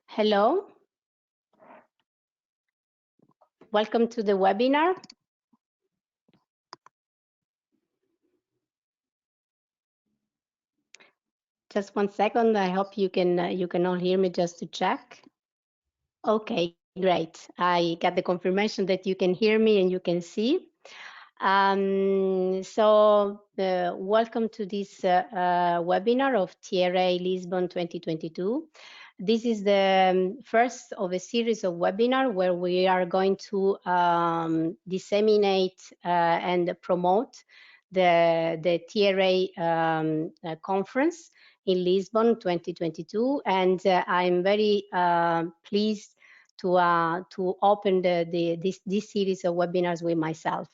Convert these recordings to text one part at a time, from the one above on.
Hello. Welcome to the webinar. Just 1 second. I hope you can all hear me, just to check. Okay, great. I got the confirmation that you can hear me and you can see. Welcome to this webinar of TRA Lisbon 2022. This is the first of a series of webinars where we are going to disseminate and promote the TRA conference in Lisbon 2022, and I'm very pleased to open this series of webinars with myself.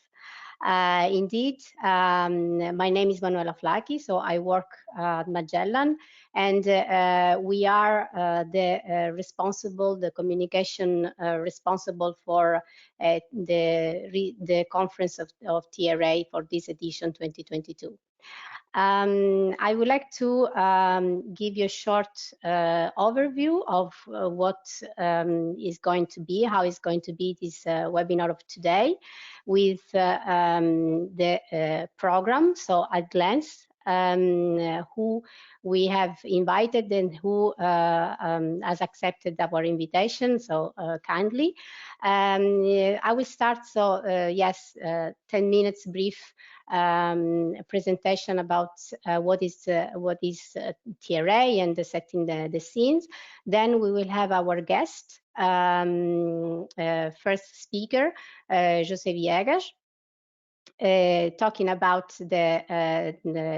Indeed, my name is Manuela Flachi, so I work at Magellan, and we are the communication responsible for the conference of TRA for this edition 2022. I would like to give you a short overview of what is going to be, how is going to be this webinar of today, with the program. So at glance, who we have invited and who has accepted our invitation so kindly. I will start, so yes, 10 minutes brief presentation about what is TRA and setting the scenes. Then we will have our guest, first speaker, José Viegas, talking about the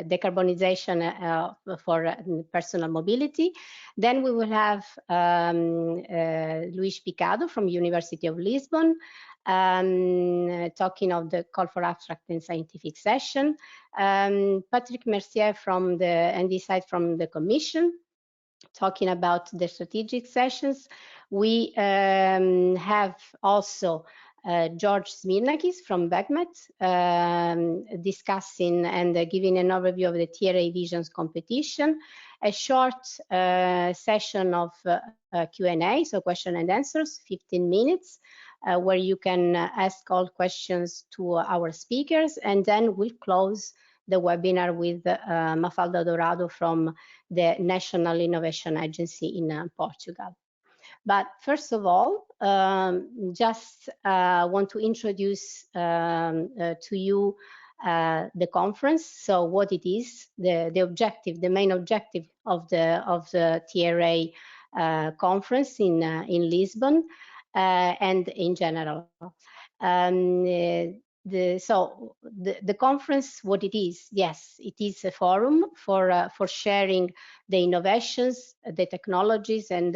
decarbonization for personal mobility. Then we will have Luís Picado from University of Lisbon, talking of the call for abstract and scientific session. Patrick Mercier from the Handisyde from the Commission, talking about the strategic sessions. We have also George Smyrnakis from WEGEMT, discussing and giving an overview of the TRA Visions competition, a short session of Q&A, so question and answers, 15 minutes, where you can ask all questions to our speakers, and then we'll close the webinar with Mafalda Dourado from the National Innovation Agency in Portugal. But first of all, just want to introduce to you the conference. So what it is, the objective, the main objective of the TRA conference in Lisbon and in general. The conference, what it is, yes, it is a forum for sharing the innovations, the technologies, and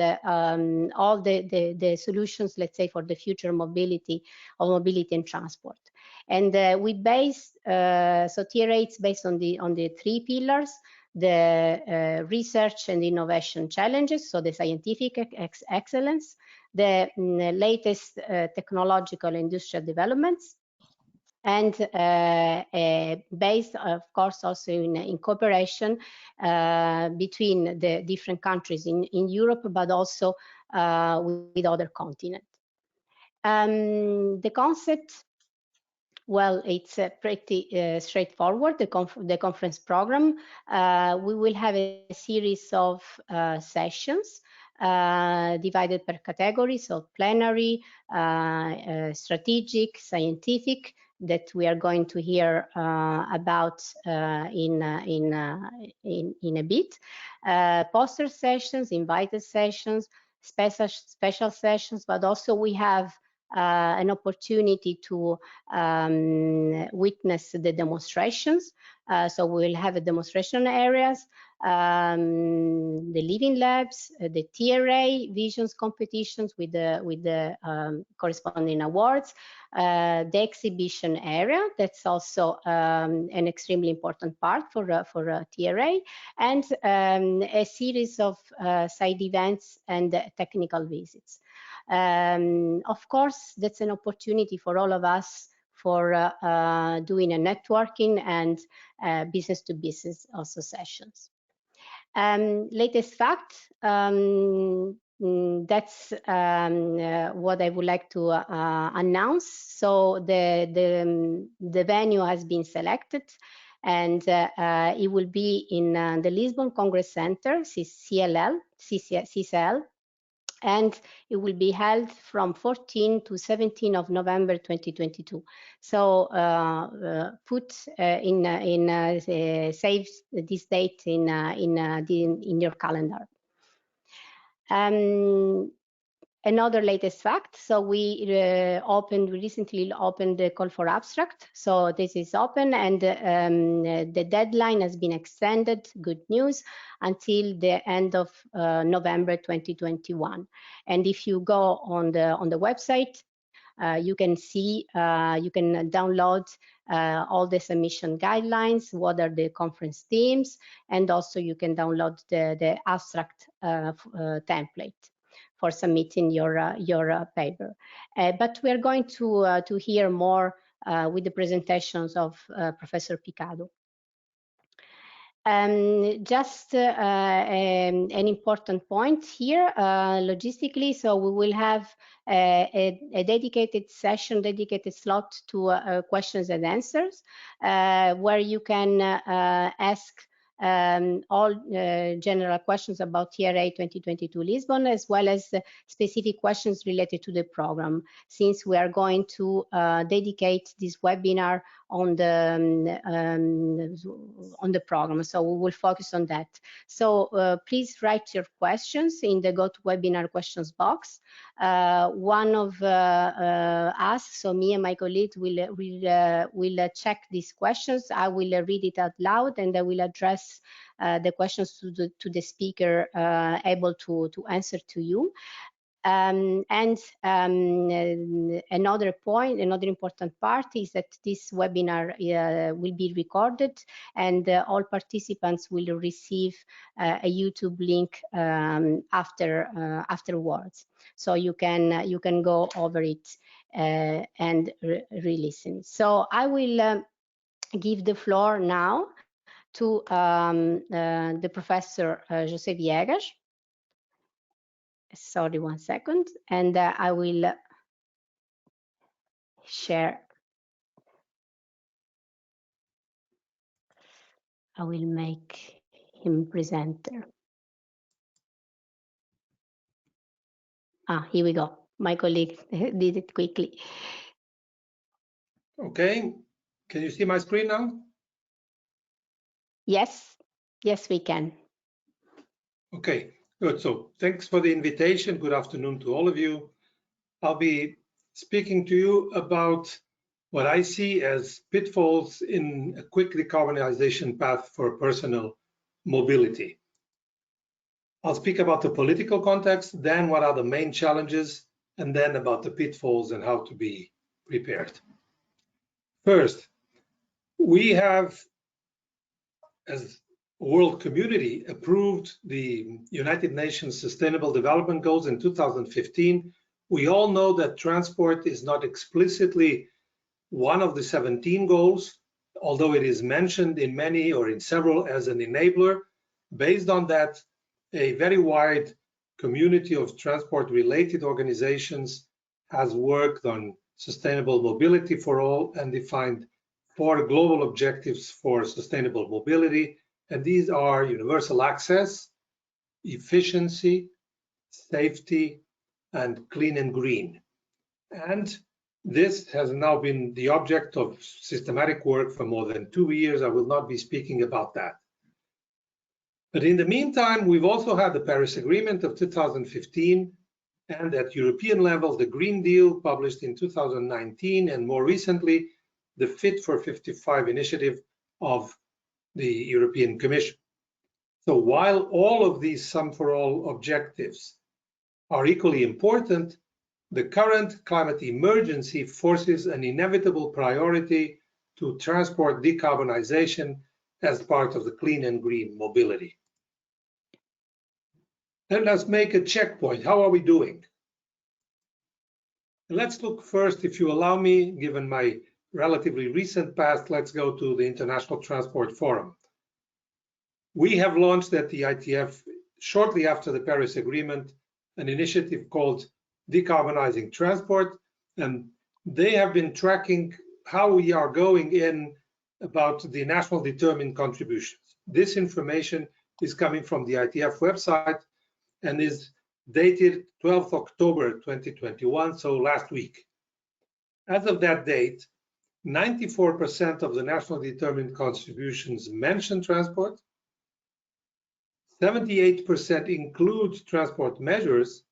all the solutions, let's say, for the future mobility and transport. And we base, so TRA is based on the 3 pillars: the research and innovation challenges, so the scientific excellence, the latest technological industrial developments, and based, of course, also in cooperation between the different countries in Europe, but also with other continents. The concept, well, it's pretty straightforward, the conference program. We will have a series of sessions divided per category, so plenary, strategic, scientific, that we are going to hear about in a bit. Poster sessions, invited sessions, special sessions, but also we have an opportunity to witness the demonstrations. So we will have a demonstration areas, the living labs, the TRA visions competitions with the corresponding awards, the exhibition area, that's also an extremely important part for TRA, and a series of side events and technical visits. Of course, that's an opportunity for all of us for doing a networking and business-to-business also sessions. Latest fact, that's what I would like to announce. So the venue has been selected, and it will be in the Lisbon Congress Center, CCL, and it will be held from 14 to 17 of November 2022. So save this date in your calendar. Another latest fact, so we recently opened the call for abstract. So this is open, and the deadline has been extended, good news, until the end of November 2021. And if you go on the website, you can see, you can download all the submission guidelines, what are the conference themes, and also you can download the abstract template for submitting your paper. But we are going to hear more with the presentations of Professor Picado. Just an important point here, logistically, so we will have a dedicated session, dedicated slot to questions and answers, where you can ask all general questions about TRA 2022 Lisbon, as well as specific questions related to the program, since we are going to dedicate this webinar on the program. So we will focus on that. So please write your questions in the GoToWebinar questions box. One of us, so me and my colleagues, will check these questions. I will read it out loud, and I will address the questions to the speaker able to answer to you. Another important part is that this webinar will be recorded, and all participants will receive a YouTube link afterwards, so you can go over it and re-listen. So I will give the floor now to the Professor José Viegas. Sorry, 1 second, and I will share. I will make him presenter. Here we go. My colleague did it quickly. Okay, can you see my screen now? Yes, yes, we can. Okay, good. So thanks for the invitation. Good afternoon to all of you. I'll be speaking to you about what I see as pitfalls in a quick decarbonization path for personal mobility. I'll speak about the political context, then what are the main challenges, and then about the pitfalls and how to be prepared. First, we have, as a world community, approved the United Nations Sustainable Development Goals in 2015. We all know that transport is not explicitly one of the 17 goals, although it is mentioned in many or in several as an enabler. Based on that, a very wide community of transport-related organizations has worked on sustainable mobility for all and defined 4 global objectives for sustainable mobility. And these are universal access, efficiency, safety, and clean and green. And this has now been the object of systematic work for more than 2 years. I will not be speaking about that. But in the meantime, we've also had the Paris Agreement of 2015, And at European level, the Green Deal published in 2019, and more recently, the Fit for 55 initiative of the European Commission. So while all of these sum for all objectives are equally important, the current climate emergency forces an inevitable priority to transport decarbonization as part of the clean and green mobility. And let's make a checkpoint. How are we doing? Let's look first, if you allow me, given my relatively recent past, let's go to the International Transport Forum. We have launched at the ITF, shortly after the Paris Agreement, an initiative called Decarbonizing Transport, and they have been tracking how we are going in about the national determined contributions. This information is coming from the ITF website and is dated 12th October 2021, so last week. As of that date, 94% of the national determined contributions mention transport, 78% include transport measures,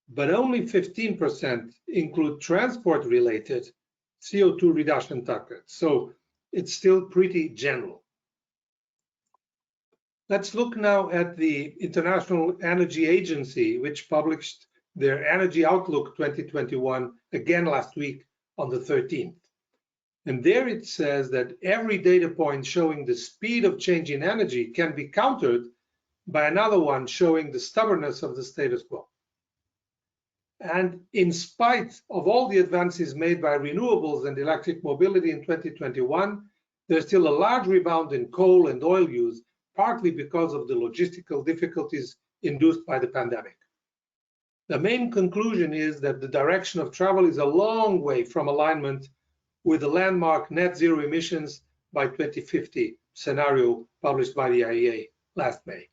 but only 15% include transport-related CO2 reduction targets. So it's still pretty general. Let's look now at the International Energy Agency, which published their Energy Outlook 2021 again last week on the 13th. And there it says that every data point showing the speed of change in energy can be countered by another one showing the stubbornness of the status quo. And in spite of all the advances made by renewables and electric mobility in 2021, there's still a large rebound in coal and oil use, partly because of the logistical difficulties induced by the pandemic. The main conclusion is that the direction of travel is a long way from alignment with the landmark net zero emissions by 2050 scenario published by the IEA last May.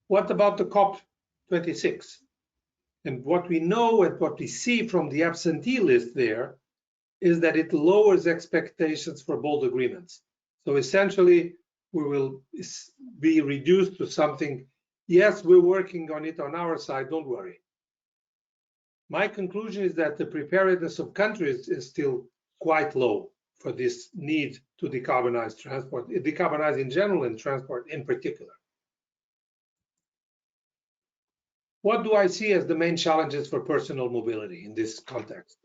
What about the COP26? And what we know and what we see from the absentee list there is that it lowers expectations for bold agreements. So essentially, we will be reduced to something, yes, we're working on it on our side, don't worry. My conclusion is that the preparedness of countries is still quite low for this need to decarbonize transport, decarbonize in general and transport in particular. What do I see as the main challenges for personal mobility in this context?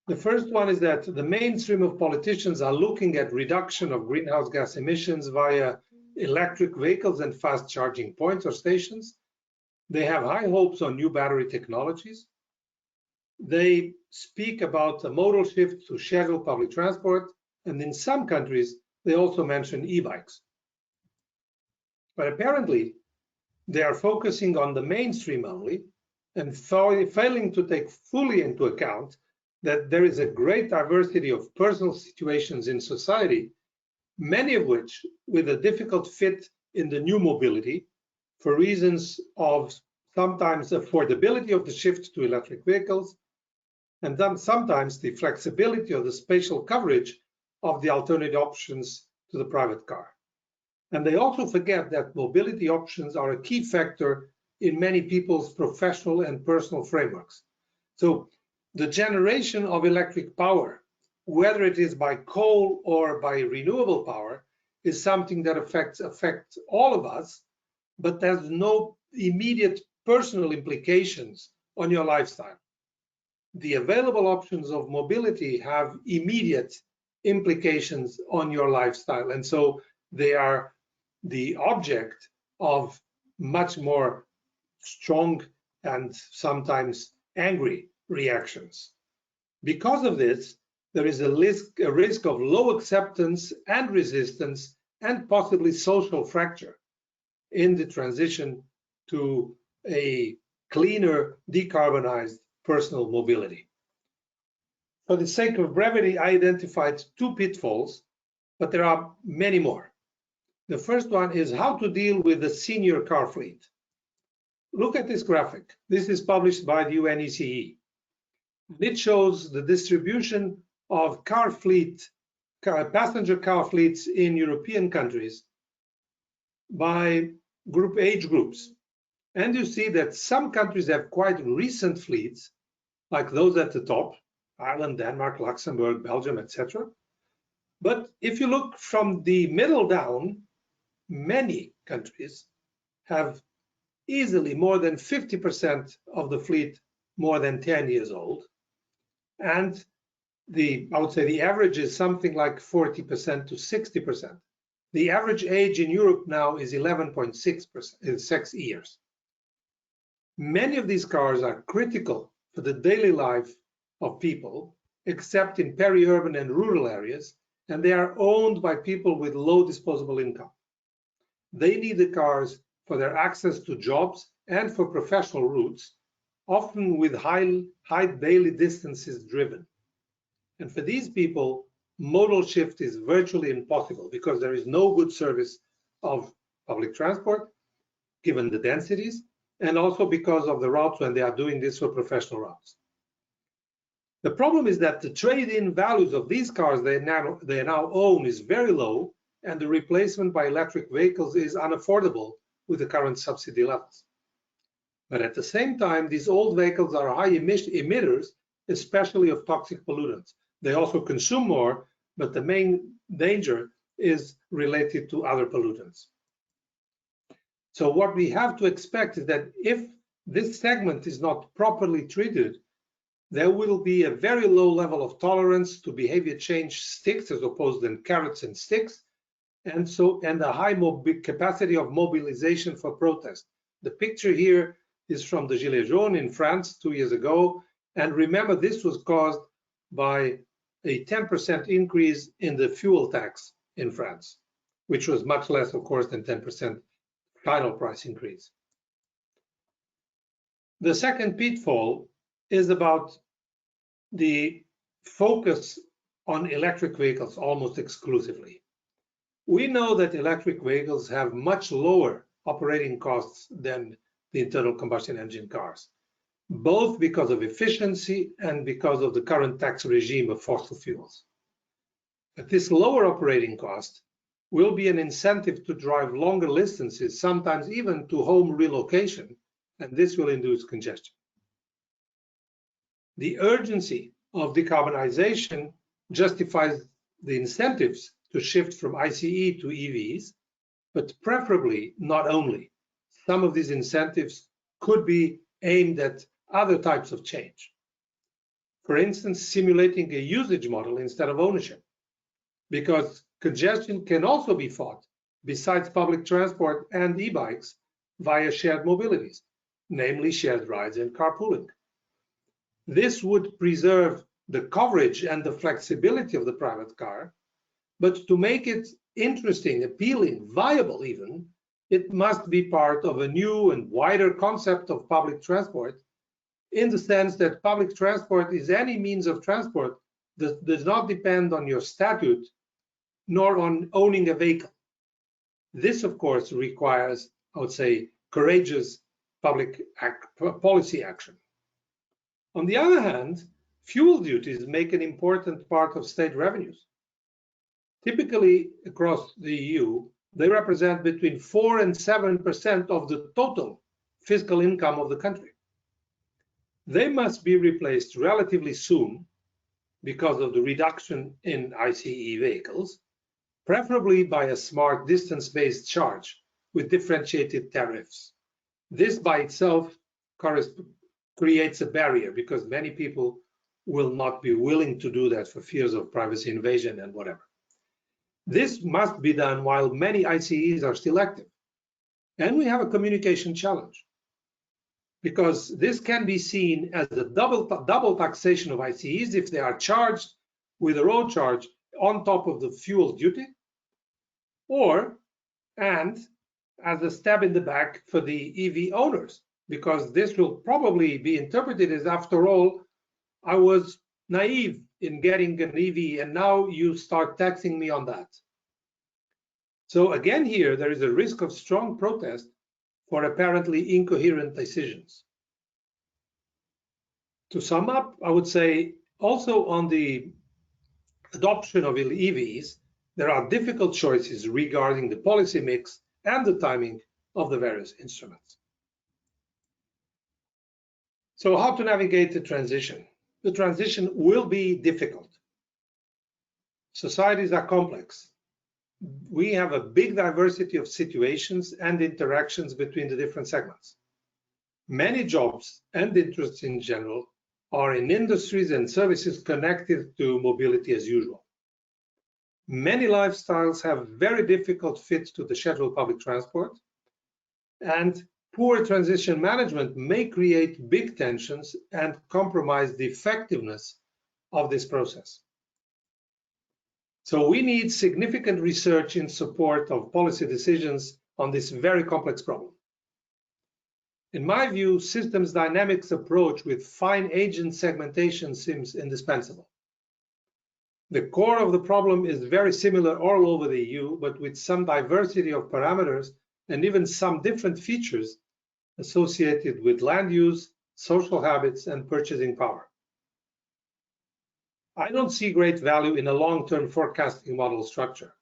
The first one is that the mainstream of politicians are looking at reduction of greenhouse gas emissions via electric vehicles and fast charging points or stations. They have high hopes on new battery technologies. They speak about a modal shift to scheduled public transport, and in some countries, they also mention e-bikes. But apparently, they are focusing on the mainstream only and failing to take fully into account that there is a great diversity of personal situations in society, many of which with a difficult fit in the new mobility for reasons of sometimes affordability of the shift to electric vehicles, and then sometimes the flexibility of the spatial coverage of the alternative options to the private car. And they also forget that mobility options are a key factor in many people's professional and personal frameworks. So the generation of electric power, whether it is by coal or by renewable power, is something that affects all of us, but has no immediate personal implications on your lifestyle. The available options of mobility have immediate implications on your lifestyle, and so they are the object of much more strong and sometimes angry reactions. Because of this, there is a risk of low acceptance and resistance and possibly social fracture in the transition to a cleaner, decarbonized personal mobility. For the sake of brevity, I identified two pitfalls, but there are many more. The first one is how to deal with the senior car fleet. Look at this graphic. This is published by the UNECE. It shows the distribution of passenger car fleets in European countries by age groups. And you see that some countries have quite recent fleets, like those at the top, Ireland, Denmark, Luxembourg, Belgium, etc. But if you look from the middle down, many countries have easily more than 50% of the fleet more than 10 years old. And I would say the average is something like 40% to 60%. The average age in Europe now is 11.6 years. Many of these cars are critical for the daily life of people, except in peri-urban and rural areas, and they are owned by people with low disposable income. They need the cars for their access to jobs and for professional routes, often with high daily distances driven. And for these people, modal shift is virtually impossible because there is no good service of public transport, given the densities, and also because of the routes when they are doing this for professional routes. The problem is that the trade-in values of these cars they now own is very low, and the replacement by electric vehicles is unaffordable with the current subsidy levels. But at the same time, these old vehicles are high emitters, especially of toxic pollutants. They also consume more, but the main danger is related to other pollutants. So what we have to expect is that if this segment is not properly treated, there will be a very low level of tolerance to behavior change sticks as opposed to carrots and sticks, and a high capacity of mobilization for protest. The picture here is from the Gilets jaunes in France 2 years ago, and remember this was caused by a 10% increase in the fuel tax in France, which was much less, of course, than 10% final price increase. The second pitfall is about the focus on electric vehicles almost exclusively. We know that electric vehicles have much lower operating costs than the internal combustion engine cars, both because of efficiency and because of the current tax regime of fossil fuels. But this lower operating cost will be an incentive to drive longer distances, sometimes even to home relocation, and this will induce congestion. The urgency of decarbonization justifies the incentives to shift from ICE to EVs, but preferably not only. Some of these incentives could be aimed at other types of change. For instance, simulating a usage model instead of ownership, because congestion can also be fought, besides public transport and e-bikes, via shared mobilities, namely shared rides and carpooling. This would preserve the coverage and the flexibility of the private car, but to make it interesting, appealing, viable even, it must be part of a new and wider concept of public transport, in the sense that public transport is any means of transport that does not depend on your statute nor on owning a vehicle. This, of course, requires, I would say, courageous public policy action. On the other hand, fuel duties make an important part of state revenues. Typically, across the EU, they represent between 4 and 7% of the total fiscal income of the country. They must be replaced relatively soon because of the reduction in ICE vehicles, preferably by a smart distance-based charge with differentiated tariffs. This by itself creates a barrier because many people will not be willing to do that for fears of privacy invasion and whatever. This must be done while many ICEs are still active. And we have a communication challenge, because this can be seen as a double taxation of ICEs if they are charged with a road charge on top of the fuel duty, and as a stab in the back for the EV owners, because this will probably be interpreted as, after all, I was naive in getting an EV and now you start taxing me on that. So again, here there is a risk of strong protest for apparently incoherent decisions. To sum up, I would say also on the adoption of EVs, there are difficult choices regarding the policy mix and the timing of the various instruments. So how to navigate the transition? The transition will be difficult. Societies are complex. We have a big diversity of situations and interactions between the different segments. Many jobs and interests in general are in industries and services connected to mobility as usual. Many lifestyles have very difficult fits to the scheduled public transport, and poor transition management may create big tensions and compromise the effectiveness of this process. So we need significant research in support of policy decisions on this very complex problem. In my view, systems dynamics approach with fine agent segmentation seems indispensable. The core of the problem is very similar all over the EU, but with some diversity of parameters and even some different features associated with land use, social habits, and purchasing power. I don't see great value in a long-term forecasting model structure.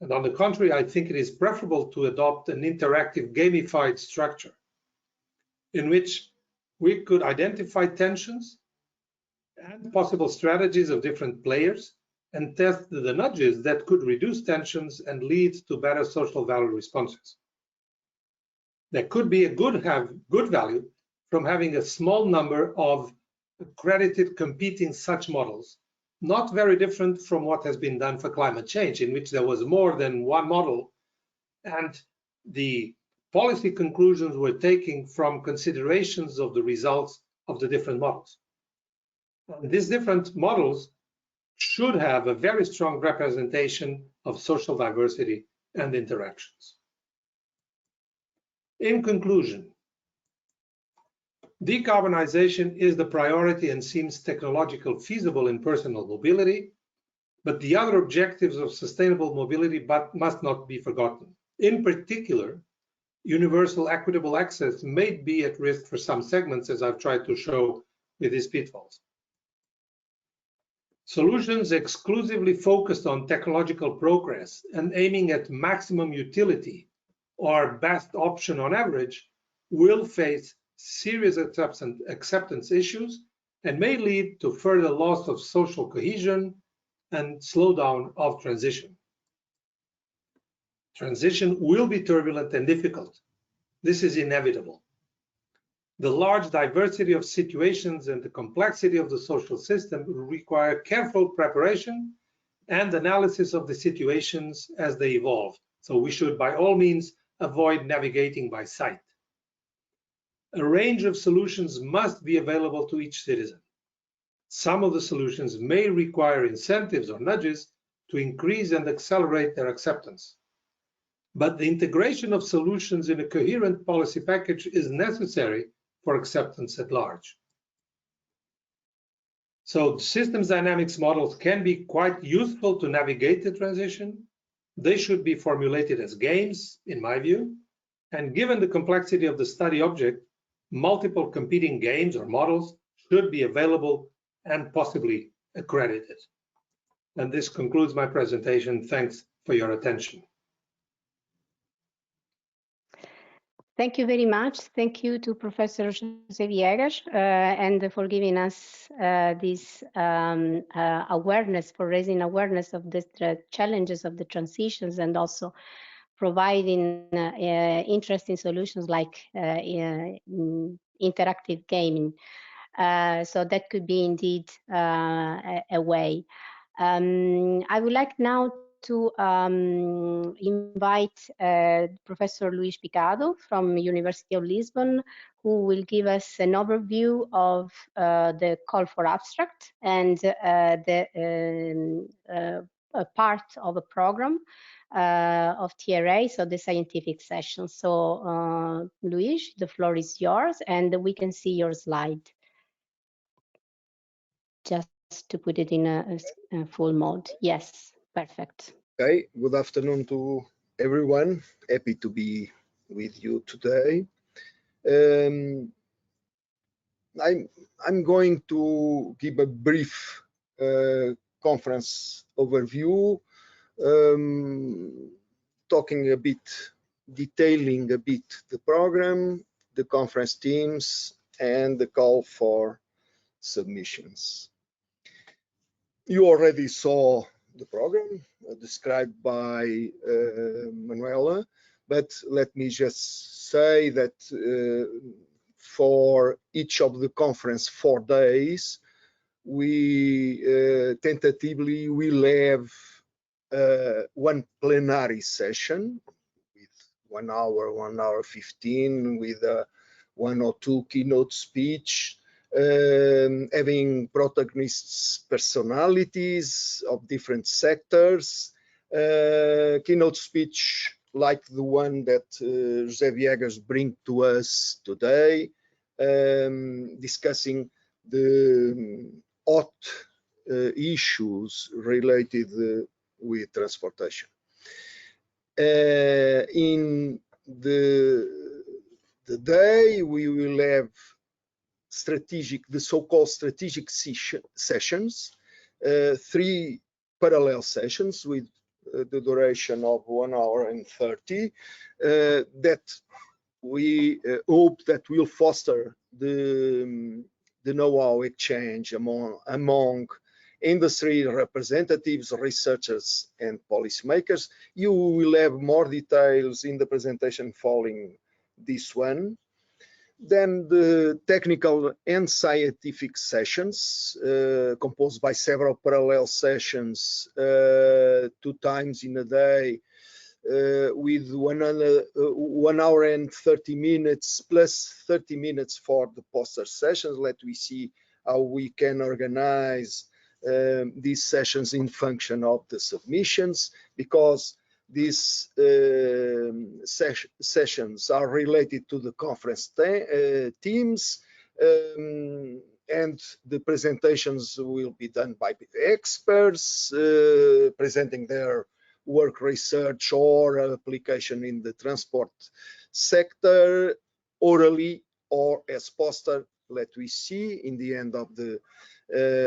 And on the contrary, I think it is preferable to adopt an interactive gamified structure in which we could identify tensions and possible strategies of different players and test the nudges that could reduce tensions and lead to better social value responses. There could be a good value from having a small number of accredited competing such models, not very different from what has been done for climate change, in which there was more than one model, and the policy conclusions were taken from considerations of the results of the different models. And these different models should have a very strong representation of social diversity and interactions. In conclusion, decarbonization is the priority and seems technologically feasible in personal mobility, but the other objectives of sustainable mobility must not be forgotten. In particular, universal equitable access may be at risk for some segments, as I've tried to show with these pitfalls. Solutions exclusively focused on technological progress and aiming at maximum utility or best option on average will face serious acceptance issues and may lead to further loss of social cohesion and slowdown of transition. Transition will be turbulent and difficult. This is inevitable. The large diversity of situations and the complexity of the social system require careful preparation and analysis of the situations as they evolve. So we should, by all means, avoid navigating by sight. A range of solutions must be available to each citizen. Some of the solutions may require incentives or nudges to increase and accelerate their acceptance. But the integration of solutions in a coherent policy package is necessary for acceptance at large. So systems dynamics models can be quite useful to navigate the transition. They should be formulated as games, in my view, and given the complexity of the study object, multiple competing games or models should be available and possibly accredited. And this concludes my presentation. Thanks for your attention. Thank you very much. Thank you to Professor José Viegas and for giving us this awareness, for raising awareness of the challenges of the transitions and also providing interesting solutions like interactive gaming. So that could be indeed a way. I would like now to invite Professor Luís Picado from University of Lisbon, who will give us an overview of the call for abstract and a part of a program of TRA, so the scientific session. So Luís, the floor is yours, and we can see your slide. Just to put it in a full mode. Yes, perfect. Okay, good afternoon to everyone. Happy to be with you today. I'm going to give a brief conference overview, talking a bit, detailing a bit the program, the conference themes, and the call for submissions. You already saw the program described by Manuela, but let me just say that for each of the conference 4 days, we tentatively will have one plenary session with 1 hour, 1 hour 15, with 1 or 2 keynote speech, having protagonists, personalities of different sectors, keynote speech like the one that José Viegas bring to us today, discussing the hot issues related with transportation. In the day, we will have the so-called strategic sessions, 3 parallel sessions with the duration of 1 hour and 30, that we hope that will foster the know-how exchange among industry representatives, researchers, and policymakers. You will have more details in the presentation following this one. Then the technical and scientific sessions, composed by several parallel sessions, 2 times in a day, with 1 hour and 30 minutes plus 30 minutes for the poster sessions. Let we see how we can organize these sessions in function of the submissions, because these sessions are related to the conference teams, and the presentations will be done by experts presenting their work, research, or application in the transport sector, orally or as poster. Let we see in the end of the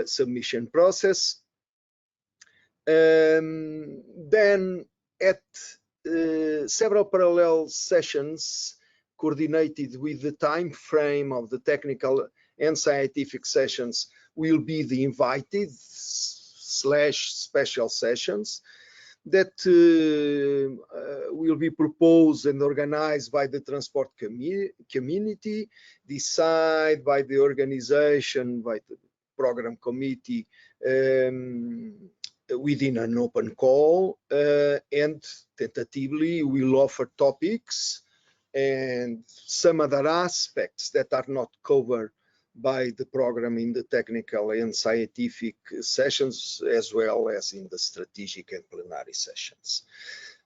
submission process. Then at several parallel sessions coordinated with the time frame of the technical and scientific sessions will be the invited / special sessions that will be proposed and organized by the transport community, decided by the organization, by the program committee, within an open call, and tentatively will offer topics and some other aspects that are not covered by the program in the technical and scientific sessions, as well as in the strategic and plenary sessions.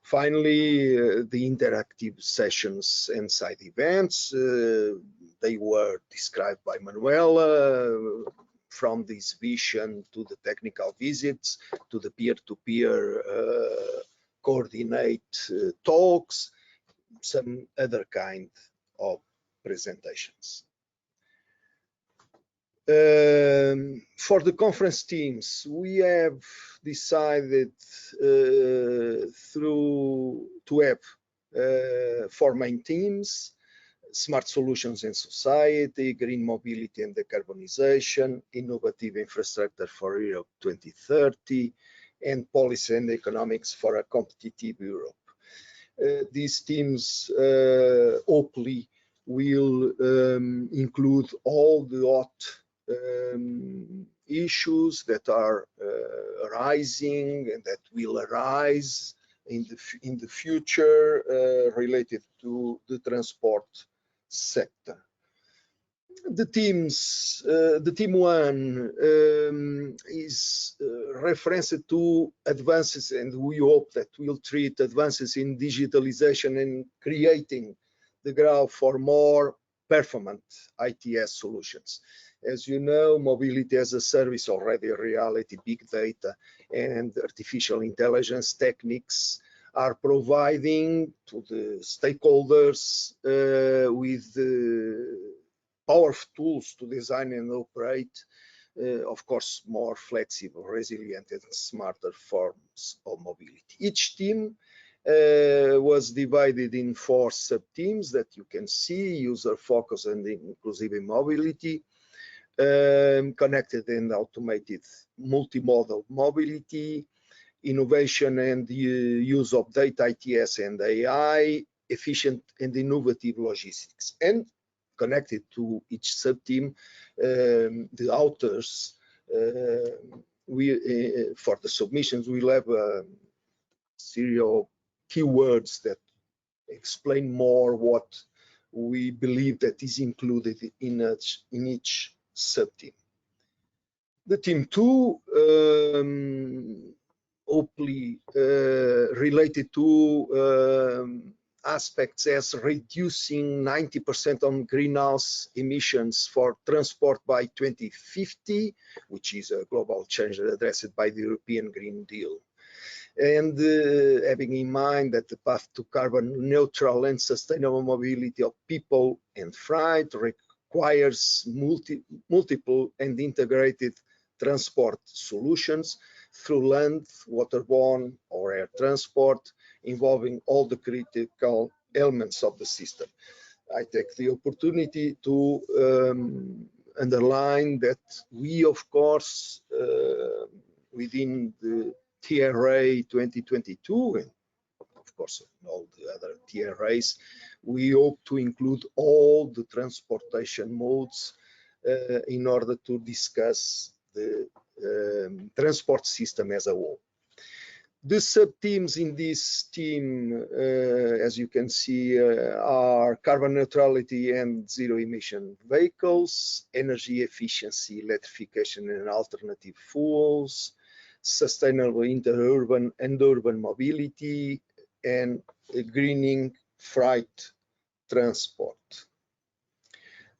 Finally, the interactive sessions and side events, they were described by Manuela, from this vision to the technical visits, to the peer-to-peer coordinate talks, some other kind of presentations. For the conference teams, we have decided to have 4 main themes: smart solutions in society, green mobility and decarbonization, innovative infrastructure for Europe 2030, and policy and economics for a competitive Europe. These themes hopefully will include all the hot issues that are arising and that will arise in the future related to the transport sector. The teams, the team 1 is referenced to advances, and we hope that we'll treat advances in digitalization and creating the ground for more performant ITS solutions. As you know, mobility as a service already a reality. Big data and artificial intelligence techniques are providing to the stakeholders with powerful tools to design and operate, of course, more flexible, resilient, and smarter forms of mobility. Each team was divided in 4 sub-teams that you can see: user focus and inclusive mobility, connected and automated multimodal mobility, innovation and use of data, ITS and AI, efficient and innovative logistics. And connected to each sub-team, the authors, for the submissions, we'll have a series of keywords that explain more what we believe that is included in each sub-team. The team 2, hopefully related to aspects as reducing 90% on greenhouse emissions for transport by 2050, which is a global change addressed by the European Green Deal. And having in mind that the path to carbon neutral and sustainable mobility of people and freight requires multiple and integrated transport solutions through land, waterborne or air transport, involving all the critical elements of the system. I take the opportunity to underline that we, of course, within the TRA2022 and of course all the other TRAs, we hope to include all the transportation modes in order to discuss the transport system as a whole. The sub-teams in this team, as you can see, are carbon neutrality and zero emission vehicles, energy efficiency, electrification and alternative fuels, sustainable interurban and urban mobility, and greening freight transport.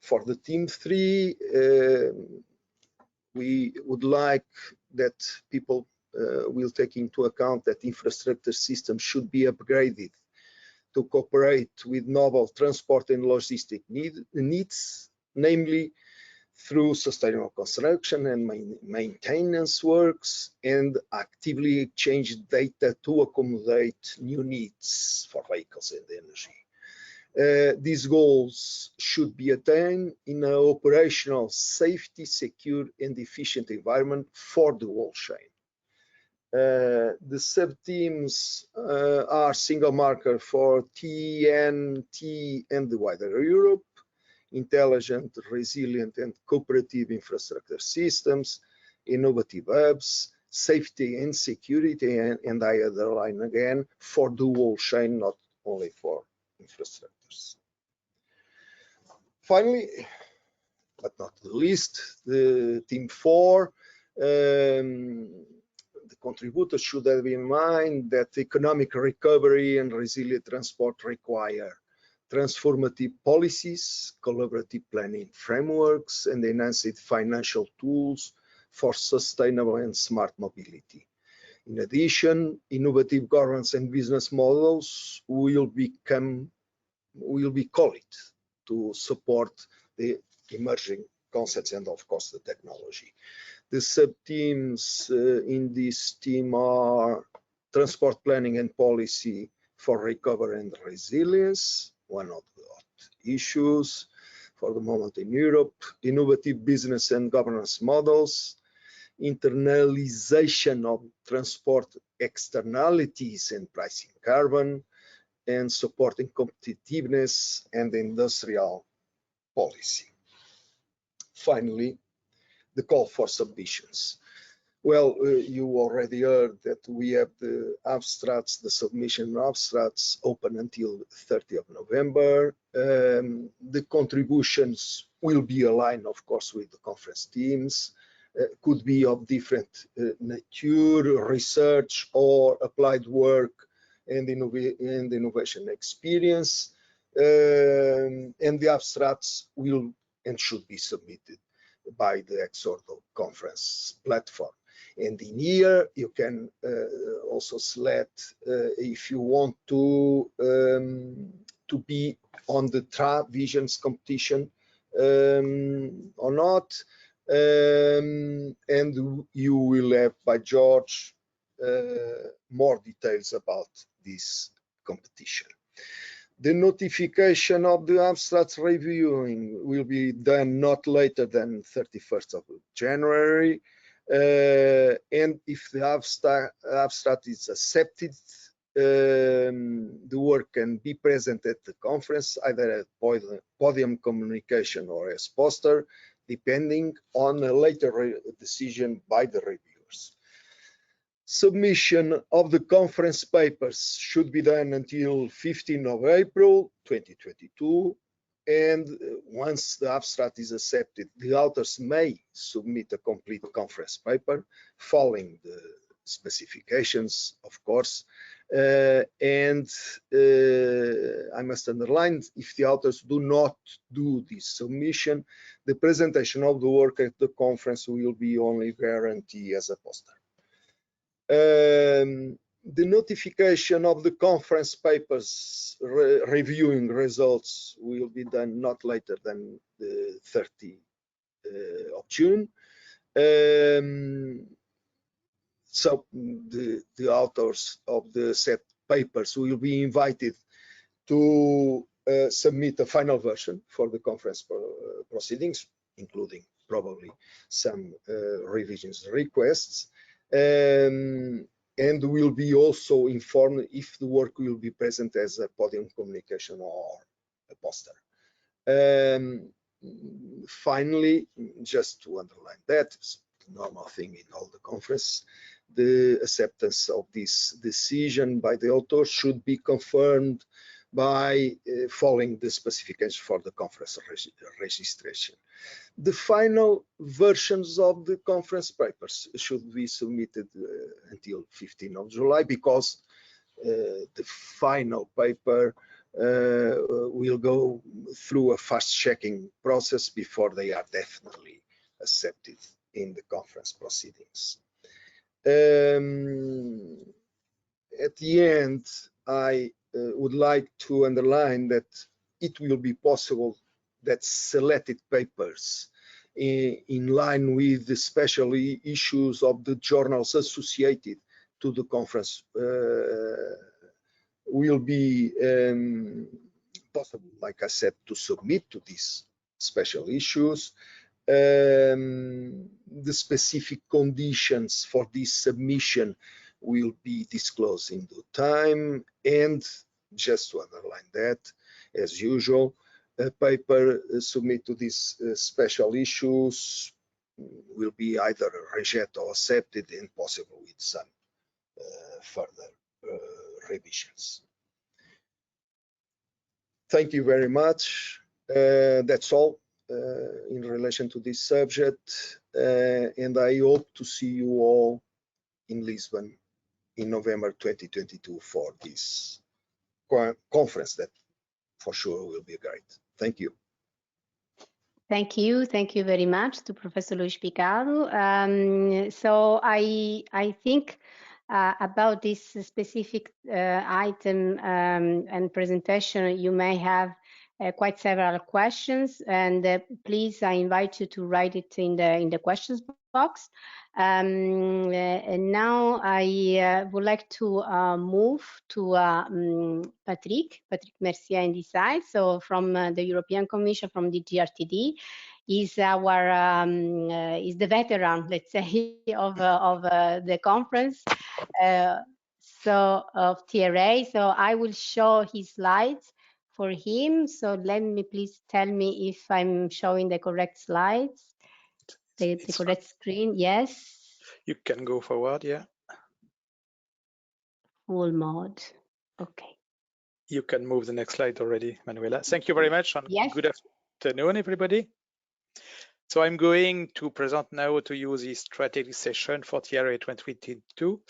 For the team 3, we would like that people will take into account that infrastructure systems should be upgraded to cooperate with novel transport and logistic needs, namely through sustainable construction and maintenance works, and actively exchange data to accommodate new needs for vehicles and energy. These goals should be attained in an operational, safety, secure and efficient environment for the whole chain. The sub-teams are single marker for TNT and the wider Europe, intelligent, resilient and cooperative infrastructure systems, innovative hubs, safety and security, and I underline again, for the whole chain, not only for infrastructures. Finally, but not the least, the team 4, the contributors should have in mind that economic recovery and resilient transport require transformative policies, collaborative planning frameworks, and enhanced financial tools for sustainable and smart mobility. In addition, innovative governance and business models will be called to support the emerging concepts and, of course, the technology. The sub-teams in this team are transport planning and policy for recovery and resilience, one of the hot issues for the moment in Europe, innovative business and governance models, internalization of transport externalities and pricing carbon, and supporting competitiveness and industrial policy. Finally, the call for submissions. Well, you already heard that we have the abstracts, the submission abstracts open until 30th of November. The contributions will be aligned, of course, with the conference teams. Could be of different nature, research or applied work and innovation experience. And the abstracts will and should be submitted by the Exordo conference platform. And in here, you can also select if you want to be on the TRA Visions competition or not. And you will have by George more details about this competition. The notification of the abstract reviewing will be done not later than 31st of January. And if the abstract is accepted, the work can be presented at the conference, either at podium communication or as poster, depending on a later decision by the reviewers. Submission of the conference papers should be done until 15th of April 2022, and once the abstract is accepted, the authors may submit a complete conference paper following the specifications, of course. I must underline, if the authors do not do this submission, the presentation of the work at the conference will be only guaranteed as a poster. The notification of the conference papers reviewing results will be done not later than the 30th of June. So the authors of the set papers will be invited to submit a final version for the conference proceedings, including probably some revisions requests, and will be also informed if the work will be present as a podium communication or a poster. Finally, just to underline that, it's a normal thing in all the conferences, the acceptance of this decision by the author should be confirmed by following the specifications for the conference registration. The final versions of the conference papers should be submitted until 15th of July, because the final paper will go through a fast-checking process before they are definitely accepted in the conference proceedings. At the end, I would like to underline that it will be possible that selected papers in line with the special issues of the journals associated to the conference will be possible, like I said, to submit to these special issues. The specific conditions for this submission will be disclosed in due time, and just to underline that, as usual, a paper submitted to these special issues will be either rejected or accepted, and possible with some further revisions. Thank you very much. That's all in relation to this subject, and I hope to see you all in Lisbon in November 2022 for this conference that for sure will be great. Thank you. Thank you very much to Professor Luís Picado. So I think about this specific item and presentation, you may have quite several questions, and please, I invite you to write it in the questions box. And now I would like to move to Patrick Mercier-Handisyde, so from the European Commission, from the GRTD. Is our is the veteran, let's say, of the conference, so of TRA. So I will show his slides for him. So let me, please tell me if I'm showing the correct slides, the correct screen. Yes. You can go forward, yeah. Full mode. Okay. You can move the next slide already, Manuela. Thank you very much, and yes. Good afternoon, everybody. So I'm going to present now to you the strategic session for TRA 2022.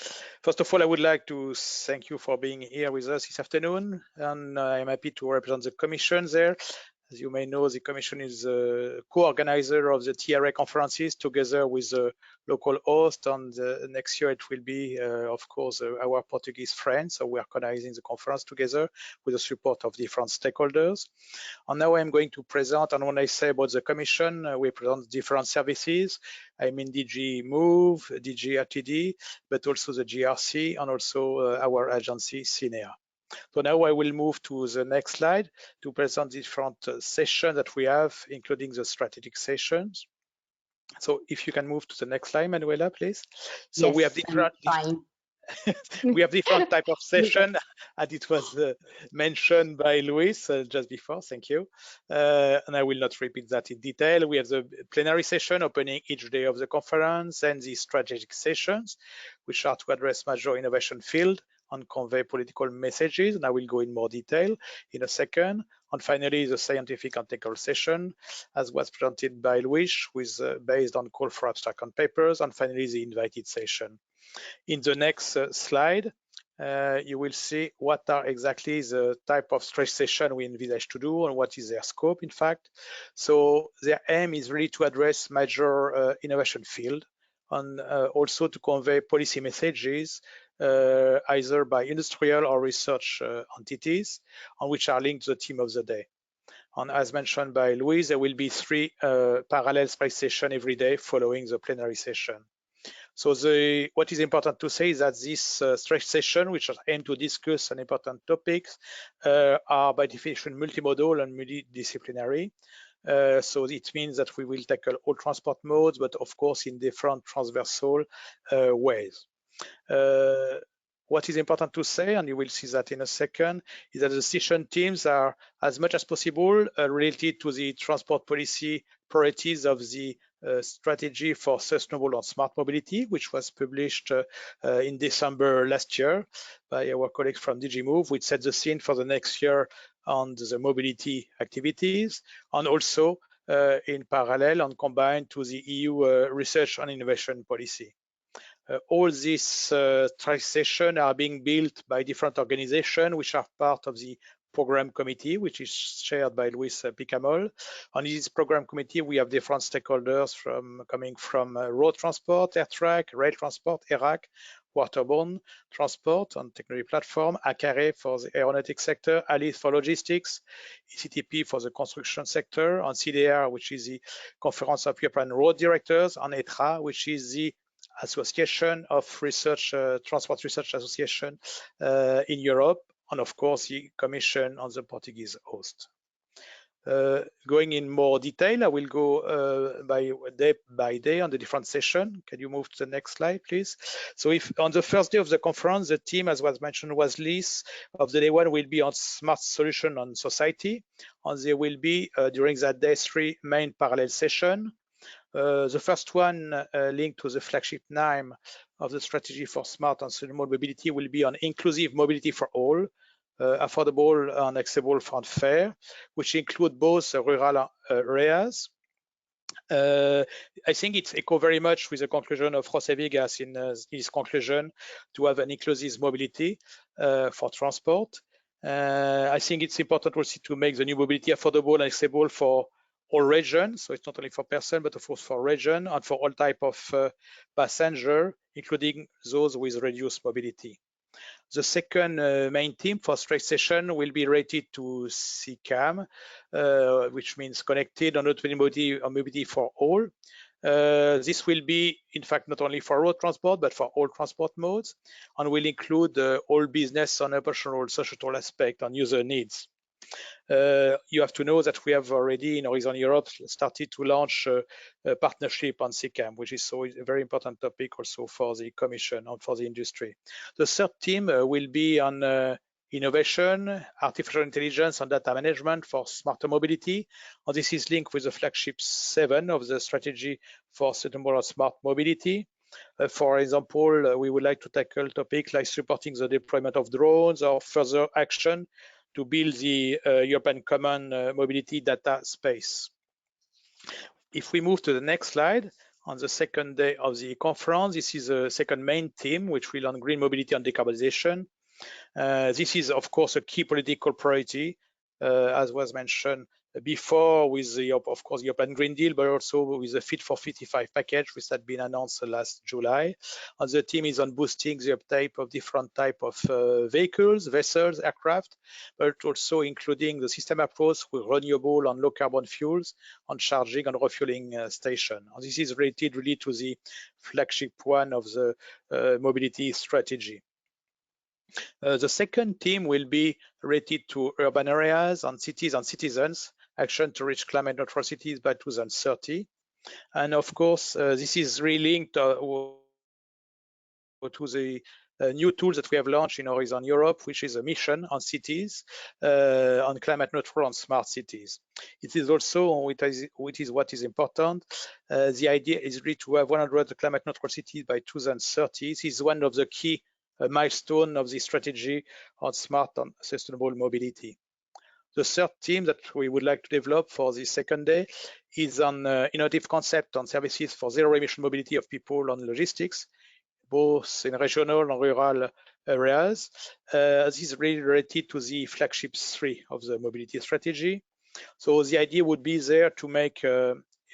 First of all, I would like to thank you for being here with us this afternoon, and I'm happy to represent the Commission there. As you may know, the Commission is a co-organizer of the TRA conferences together with the local host, and next year it will be, of course, our Portuguese friends. So we're organizing the conference together with the support of different stakeholders. And now I'm going to present, and when I say about the Commission, we present different services. I mean DG Move, DG RTD, but also the GRC, and also our agency, CINEA. So now I will move to the next slide to present the different sessions that we have, including the strategic sessions. So if you can move to the next slide, Manuela, please. So yes, we have different we have different type of session, and it was mentioned by Luís just before. Thank you. And I will not repeat that in detail. We have the plenary session opening each day of the conference, and the strategic sessions, which are to address major innovation field and convey political messages. And I will go in more detail in a second. And finally, the scientific and technical session, as was presented by Luís, with based on call for abstract and papers. And finally, the invited session. In the next slide, you will see what are exactly the type of stretch session we envisage to do and what is their scope, in fact. So their aim is really to address major innovation field and also to convey policy messages either by industrial or research entities, on which are linked to the theme of the day. And as mentioned by Luís, there will be 3 parallel stretch sessions every day following the plenary session. So what is important to say is that this stretch session, which are aimed to discuss an important topics, are by definition multimodal and multidisciplinary. So it means that we will tackle all transport modes, but of course in different transversal ways. What is important to say, and you will see that in a second, is that the session teams are as much as possible related to the transport policy priorities of the strategy for sustainable and smart mobility, which was published in December last year by our colleagues from DG Move, which set the scene for the next year on the mobility activities, and also in parallel and combined to the EU research and innovation policy. All these track sessions are being built by different organizations, which are part of the program committee, which is chaired by Luís Picado. On this program committee, we have different stakeholders coming from road transport, air track, rail transport, ERAC, waterborne transport and technology platform, ACARE for the aeronautic sector, ALIS for logistics, ECTP for the construction sector, and CDR, which is the Conference of European Road Directors, and ETRA, which is the Association of Research, Transport Research Association in Europe, and of course the Commission on the Portuguese host. Going in more detail, I will go by day on the different session. Can you move to the next slide, please? So if on the first day of the conference, the team, as was mentioned, was Lisbon of the day one will be on smart solution on society, and there will be during that day 3 main parallel sessions. The first one linked to the flagship 9 of the strategy for smart and sustainable mobility will be on inclusive mobility for all, affordable and accessible and fair, which include both rural areas. I think it's echo very much with the conclusion of José Viegas in his conclusion to have an inclusive mobility for transport. I think it's important also to make the new mobility affordable and accessible for all regions, so it's not only for person, but of course for region and for all type of passenger, including those with reduced mobility. The second main theme for stretch session will be related to CCAM, which means connected and autonomous mobility for all. This will be, in fact, not only for road transport, but for all transport modes, and will include all business and operational societal aspect and user needs. You have to know that we have already in Horizon Europe started to launch a partnership on CCAM, which is so a very important topic also for the Commission and for the industry. The third team will be on innovation, artificial intelligence and data management for smarter mobility. And this is linked with the flagship 7 of the strategy for sustainable and smart mobility. For example, we would like to tackle topics like supporting the deployment of drones or further action to build the European Common Mobility Data Space. If we move to the next slide, on the second day of the conference, this is the second main theme, which will on green mobility and decarbonization. This is, of course, a key political priority, as was mentioned before, with the, of course, the European Green Deal, but also with the Fit for 55 package, which had been announced last July. And the team is on boosting the uptake of different type of vehicles, vessels, aircraft, but also including the system approach with renewable and low carbon fuels on charging and refueling station. And this is related really to the flagship 1 of the mobility strategy. The second team will be related to urban areas and cities and citizens, action to reach climate neutral cities by 2030. And of course, this is really linked to the new tools that we have launched in Horizon Europe, which is a mission on cities, on climate neutral and smart cities. It is also, which is what is important, the idea is really to have 100 climate neutral cities by 2030. This is one of the key milestone of the strategy on smart and sustainable mobility. The third team that we would like to develop for the second day is on innovative concept on services for zero emission mobility of people and logistics, both in regional and rural areas. This is really related to the flagship 3 of the mobility strategy. So the idea would be there to make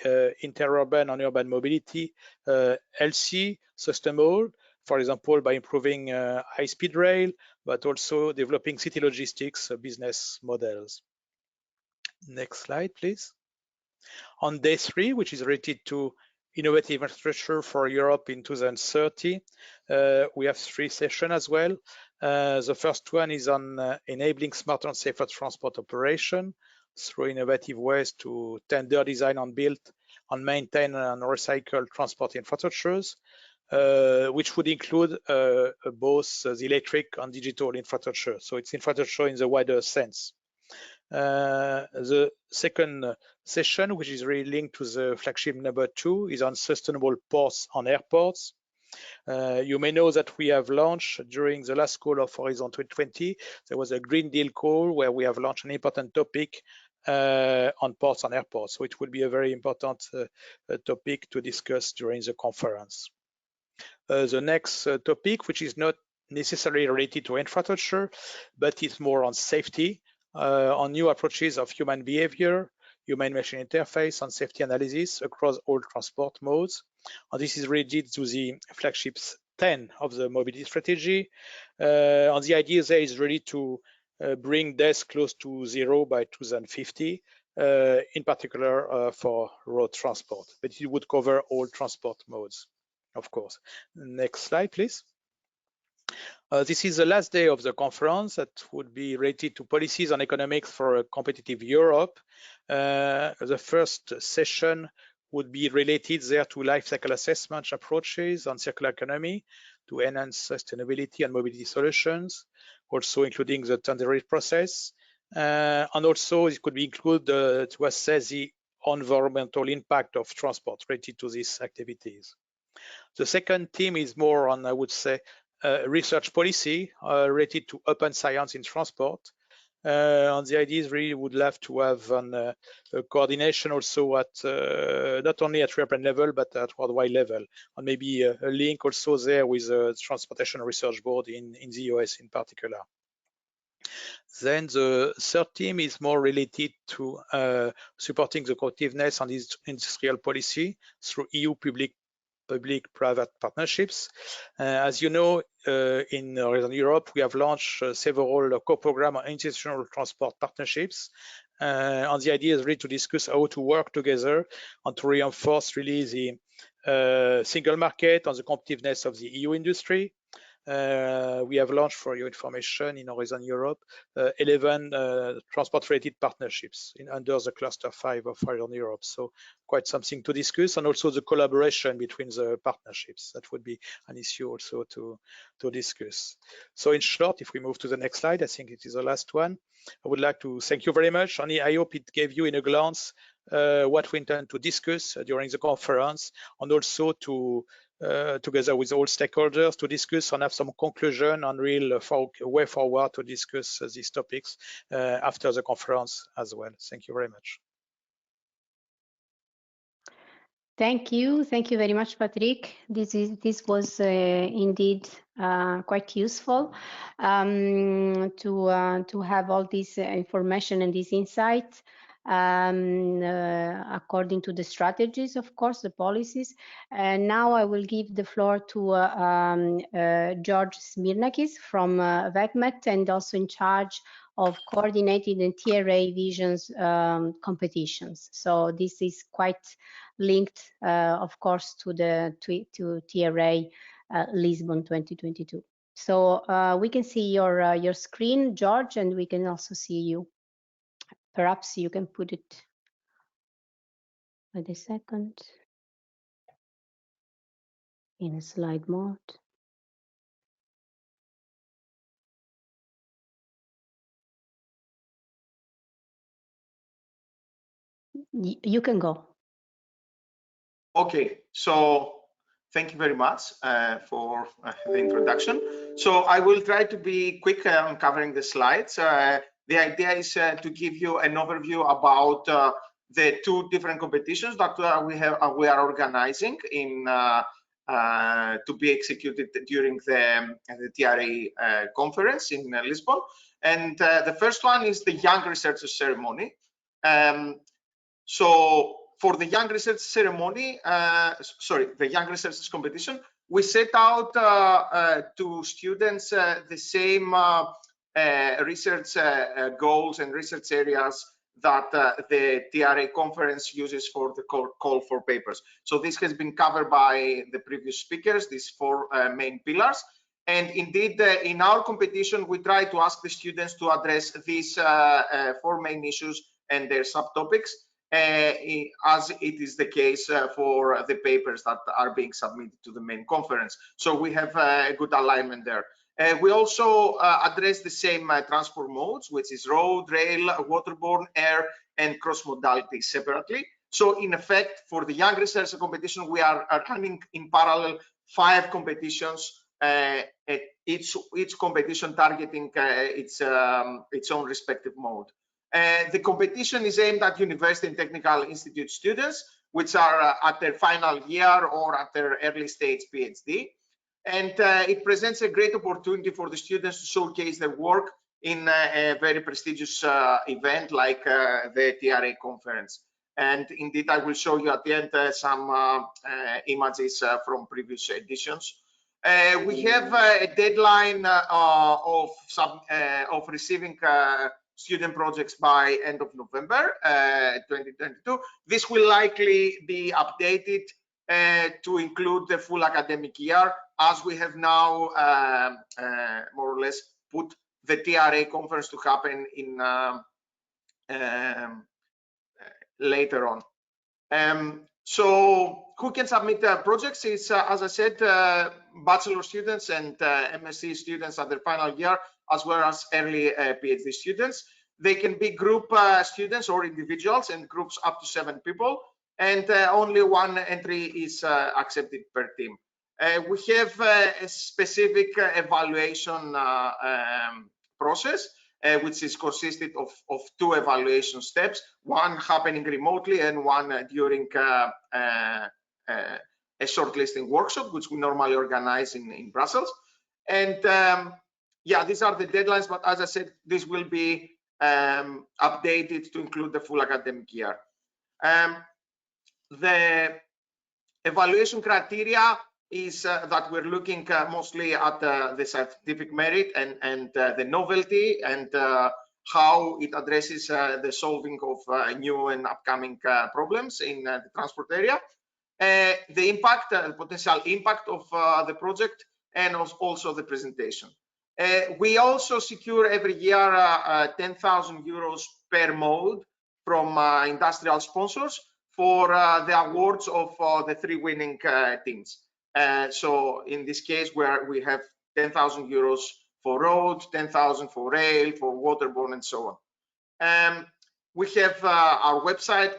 interurban and urban mobility healthy, sustainable, for example, by improving high-speed rail, but also developing city logistics business models. Next slide, please. On day 3, which is related to innovative infrastructure for Europe in 2030, we have 3 sessions as well. The first one is on enabling smarter and safer transport operation through innovative ways to tender, design, and build, and maintain and recycle transport infrastructures, which would include both the electric and digital infrastructure. So it's infrastructure in the wider sense. The second session, which is really linked to the flagship number 2, is on sustainable ports and airports. You may know that we have launched during the last call of Horizon 2020, there was a Green Deal call where we have launched an important topic on ports and airports. So it will be a very important topic to discuss during the conference. The next topic, which is not necessarily related to infrastructure, but it's more on safety, on new approaches of human behavior, human-machine interface, and safety analysis across all transport modes. And this is related to the flagships 10 of the mobility strategy. And the idea there is really to bring deaths close to 0 by 2050, in particular for road transport, but it would cover all transport modes, of course. Next slide, please. This is the last day of the conference that would be related to policies and economics for a competitive Europe. The first session would be related there to life cycle assessment approaches on circular economy to enhance sustainability and mobility solutions, also including the tendering process. And also it could be included to assess the environmental impact of transport related to these activities. The second theme is more on, I would say, research policy related to open science in transport. And the idea is really would love to have a coordination also at not only at European level, but at worldwide level, and maybe a link also there with the Transportation Research Board in the US in particular. Then the third theme is more related to supporting the competitiveness and industrial policy through EU public-private partnerships. As you know, in Europe, we have launched several co-program and institutional transport partnerships. And the idea is really to discuss how to work together and to reinforce really the single market and the competitiveness of the EU industry. We have launched, for your information, in Horizon Europe, 11 transport-related partnerships under the Cluster 5 of Horizon Europe. So quite something to discuss, and also the collaboration between the partnerships. That would be an issue also to discuss. So in short, if we move to the next slide, I think it is the last one. I would like to thank you very much. And I hope it gave you in a glance what we intend to discuss during the conference, and also to together with all stakeholders to discuss and have some conclusion on real way forward to discuss these topics after the conference as well. Thank you very much. Thank you very much, Patrick. This was indeed quite useful to have all this information and these insights according to the strategies, of course, the policies. And now I will give the floor to George Smyrnakis from WEGEMT, and also in charge of coordinating the TRA Visions competitions. So this is quite linked, of course, to TRA Lisbon 2022. So we can see your screen, George, and we can also see you. Perhaps you can put it. Wait a second. In a slide mode. You can go. Okay, so thank you very much for the introduction. So I will try to be quick on covering the slides. The idea is to give you an overview about the two different competitions that we are organizing in to be executed during the TRA conference in Lisbon. And the first one is the Young Researchers Ceremony. So for the Young Research Ceremony, the Young Researchers Competition, we set out to students the same research goals and research areas that the TRA conference uses for the call for papers. So this has been covered by the previous speakers, these four main pillars. And indeed, in our competition, we try to ask the students to address these four main issues and their subtopics, as it is the case for the papers that are being submitted to the main conference. So we have a good alignment there. We also address the same transport modes, which is road, rail, waterborne, air, and cross-modality separately. So in effect, for the Young Researcher Competition, we are running in parallel 5 competitions, each competition targeting its own respective mode. The competition is aimed at university and technical institute students, which are at their final year or at their early stage PhD. And it presents a great opportunity for the students to showcase their work in a very prestigious event like the TRA conference. And indeed, I will show you at the end some images from previous editions. We have a deadline of receiving student projects by end of November 2022. This will likely be updated to include the full academic year, as we have now more or less put the TRA conference to happen in later on. So who can submit projects is, as I said, bachelor students and MSc students at their final year, as well as early PhD students. They can be group students or individuals, and groups up to 7 people, and only 1 entry is accepted per team. We have a specific evaluation process, which is consisted of 2 evaluation steps, one happening remotely and one during a shortlisting workshop, which we normally organize in Brussels. And yeah, these are the deadlines, but as I said, this will be updated to include the full academic year. The evaluation criteria is that we're looking mostly at the scientific merit and the novelty and how it addresses the solving of new and upcoming problems in the transport area, the impact, the potential impact of the project, and also the presentation. We also secure every year 10,000 euros per mode from industrial sponsors for the awards of the 3 winning teams. So in this case, where we have 10,000 euros for road, 10,000 for rail, for waterborne, and so on. We have our website,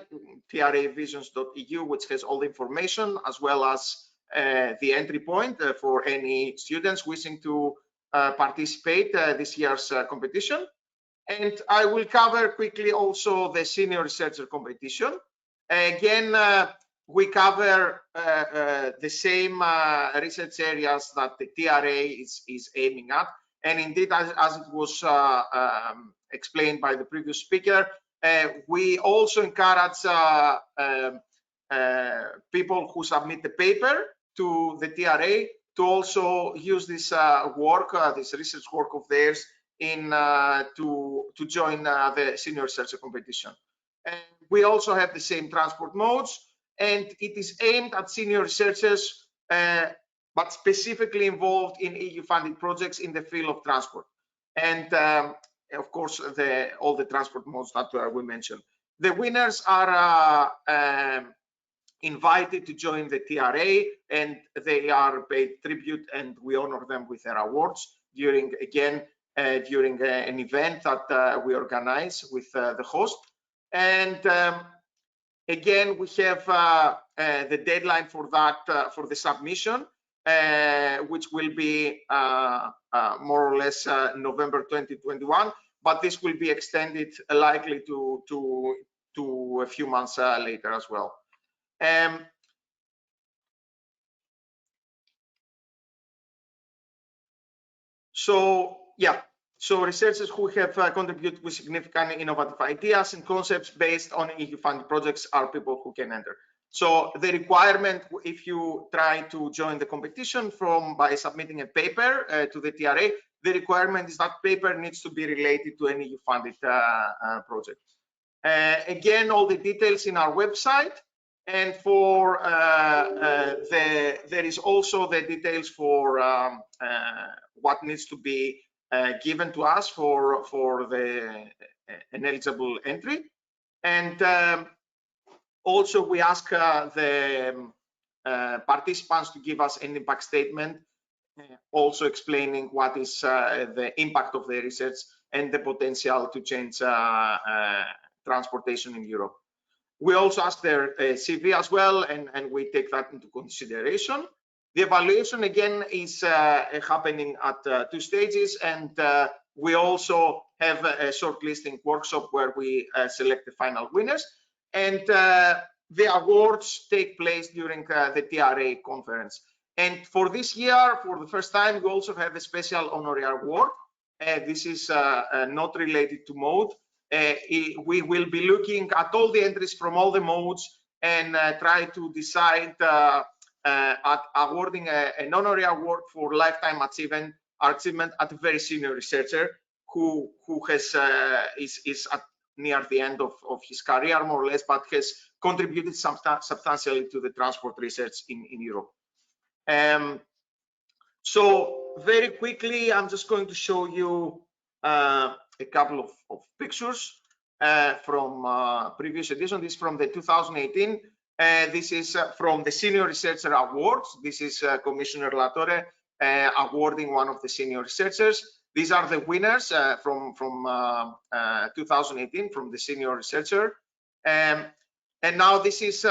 travisions.eu, which has all the information, as well as the entry point for any students wishing to participate this year's competition. And I will cover quickly also the senior researcher competition. Again, we cover the same research areas that the TRA is aiming at. And indeed, as it was explained by the previous speaker, we also encourage people who submit the paper to the TRA to also use this work, this research work of theirs, in to join the senior researcher competition. And we also have the same transport modes, and it is aimed at senior researchers but specifically involved in EU-funded projects in the field of transport. And of course, all the transport modes that we mentioned. The winners are invited to join the TRA, and they are paid tribute, and we honor them with their awards during an event that we organize with the host. And again, we have the deadline for that, for the submission, which will be more or less November 2021, but this will be extended likely to a few months later as well. So researchers who have contributed with significant innovative ideas and concepts based on EU-funded projects are people who can enter. So the requirement, if you try to join the competition by submitting a paper to the TRA, the requirement is that paper needs to be related to an EU-funded project. Again, all the details in our website, and for there is also the details for what needs to be given to us for an eligible entry. And also we ask the participants to give us an impact statement, also explaining what is the impact of the research and the potential to change transportation in Europe. We also ask their CV as well, and we take that into consideration. The evaluation again is happening at 2 stages, and we also have a shortlisting workshop where we select the final winners, and the awards take place during the TRA conference. And for this year, for the first time, we also have a special honorary award. This is not related to mode. We will be looking at all the entries from all the modes and try to decide at awarding an honorary award for lifetime achievement at a very senior researcher who is at near the end of his career, more or less, but has contributed substantially to the transport research in Europe. So very quickly, I'm just going to show you a couple of pictures from previous edition. This is from the 2018. This is from the Senior Researcher Awards. This is Commissioner Latorre awarding one of the senior researchers. These are the winners from 2018 from the Senior Researcher. And now this is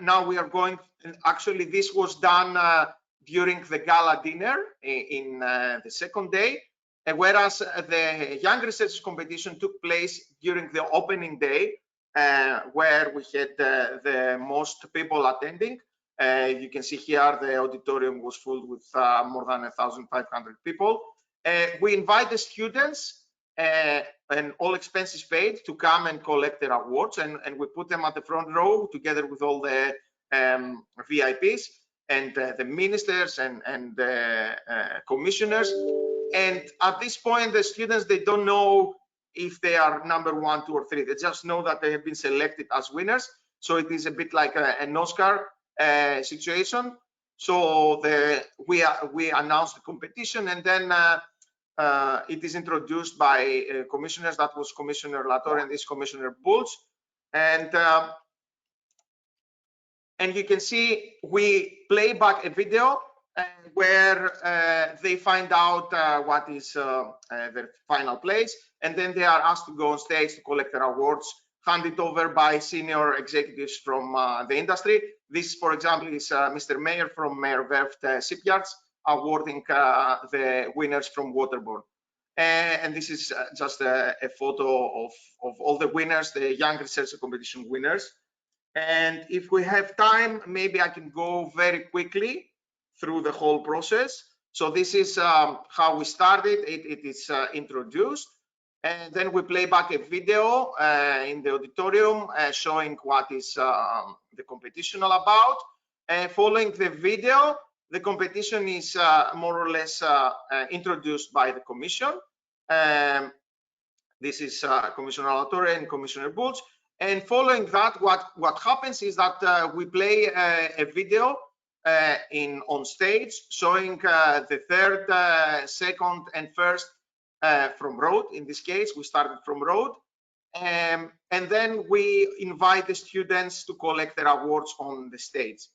now we are going. Actually, this was done during the gala dinner in the second day. Whereas the Young Researchers competition took place during the opening day, where we had the most people attending. You can see here the auditorium was full with more than 1,500 people. We invite the students and all expenses paid to come and collect their awards, and we put them at the front row together with all the VIPs and the ministers and the commissioners. And at this point, the students, they don't know if they are number 1, 2, or 3. They just know that they have been selected as winners. So it is a bit like an Oscar situation. So we announce the competition, and then it is introduced by commissioners. That was Commissioner Latorre and this Commissioner Bulc. And you can see we play back a video where they find out what is their final place, and then they are asked to go on stage to collect their awards, handed over by senior executives from the industry. This, for example, is Mr. Meyer from Meyer Werft Shipyards awarding the winners from Waterborne. And this is just a photo of all the winners, the Young Researcher competition winners. And if we have time, maybe I can go very quickly through the whole process. So this is how we started. It is introduced, and then we play back a video in the auditorium showing what is the competition all about. Following the video, the competition is more or less introduced by the Commission. This is Commissioner Latorre and Commissioner Bulc. And following that, what happens is that we play a video on stage, showing the third, second, and first from road. In this case, we started from road. And then we invite the students to collect their awards on the stage.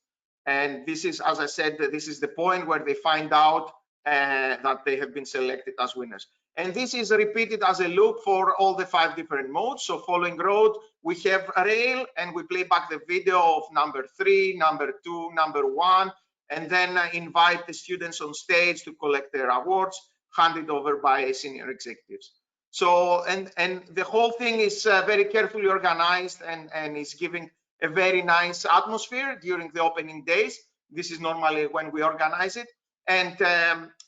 And this is, as I said, this is the point where they find out that they have been selected as winners. And this is repeated as a loop for all the 5 different modes. So following road, we have a rail, and we play back the video of number 3, number 2, number 1, and then invite the students on stage to collect their awards, handed over by senior executives. So, and the whole thing is very carefully organized and is giving a very nice atmosphere during the opening days. This is normally when we organize it. And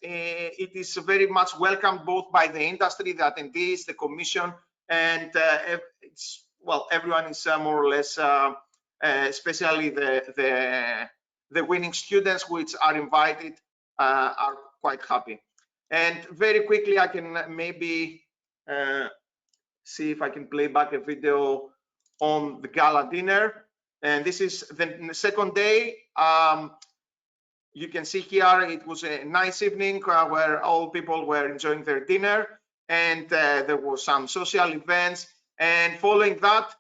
it is very much welcomed both by the industry, the attendees, the commission, and well, everyone is more or less, especially the winning students which are invited, are quite happy. And very quickly, I can maybe see if I can play back a video on the gala dinner. And this is the second day. You can see here it was a nice evening where all people were enjoying their dinner, and there was some social events. And following that,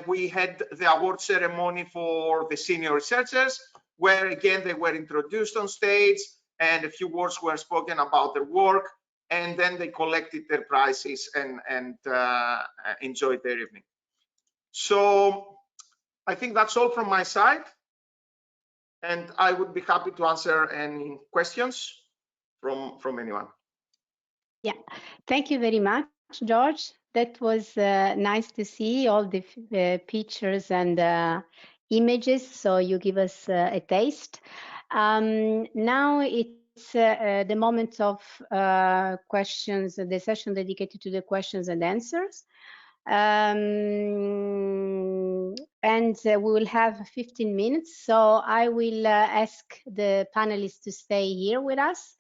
we had the award ceremony for the senior researchers, where again they were introduced on stage and a few words were spoken about their work, and then they collected their prizes and enjoyed their evening. So I think that's all from my side. And I would be happy to answer any questions from anyone. Yeah, thank you very much, George. That was nice to see all the pictures and images. So you give us a taste. Now it's the moment of questions, the session dedicated to the questions and answers. And we will have 15 minutes. So I will ask the panelists to stay here with us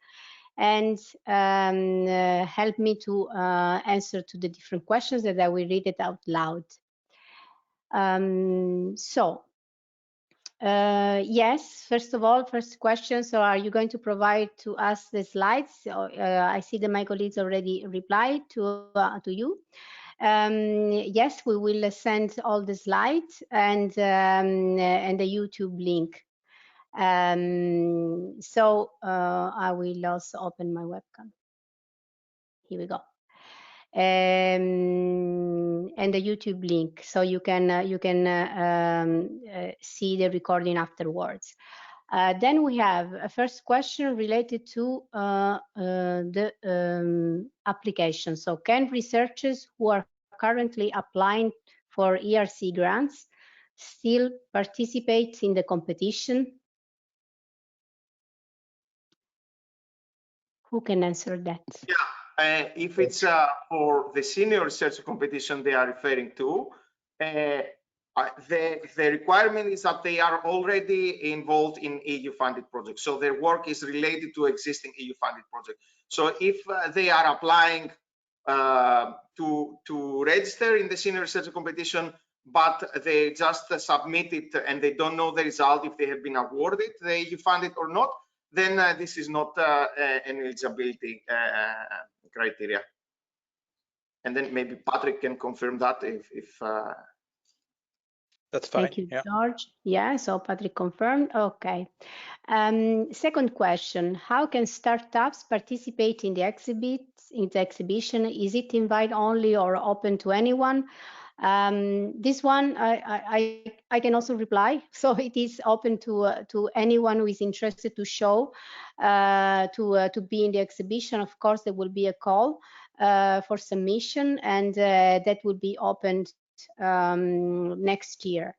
and help me to answer to the different questions that I will read it out loud. Yes, first of all, first question. So are you going to provide to us the slides? I see that my colleagues already replied to you. Yes, we will send all the slides and the YouTube link. So I will also open my webcam. Here we go. And the YouTube link, so you can see the recording afterwards. Then we have a first question related to the application. So can researchers who are currently applying for ERC grants still participate in the competition? Who can answer that? Yeah, if it's for the senior research competition they are referring to, the requirement is that they are already involved in EU-funded projects. So their work is related to existing EU-funded projects. So if they are applying to register in the senior research competition, but they just submit it and they don't know the result if they have been awarded the EU-funded or not, then this is not an eligibility criteria. And then maybe Patrick can confirm that if that's fine. Thank you, yeah. George. Yeah, so Patrick confirmed. Okay. Second question: how can startups participate in the exhibition? Is it invite only or open to anyone? This one I can also reply. So it is open to anyone who is interested to show, to be in the exhibition. Of course, there will be a call for submission, and that will be opened next year.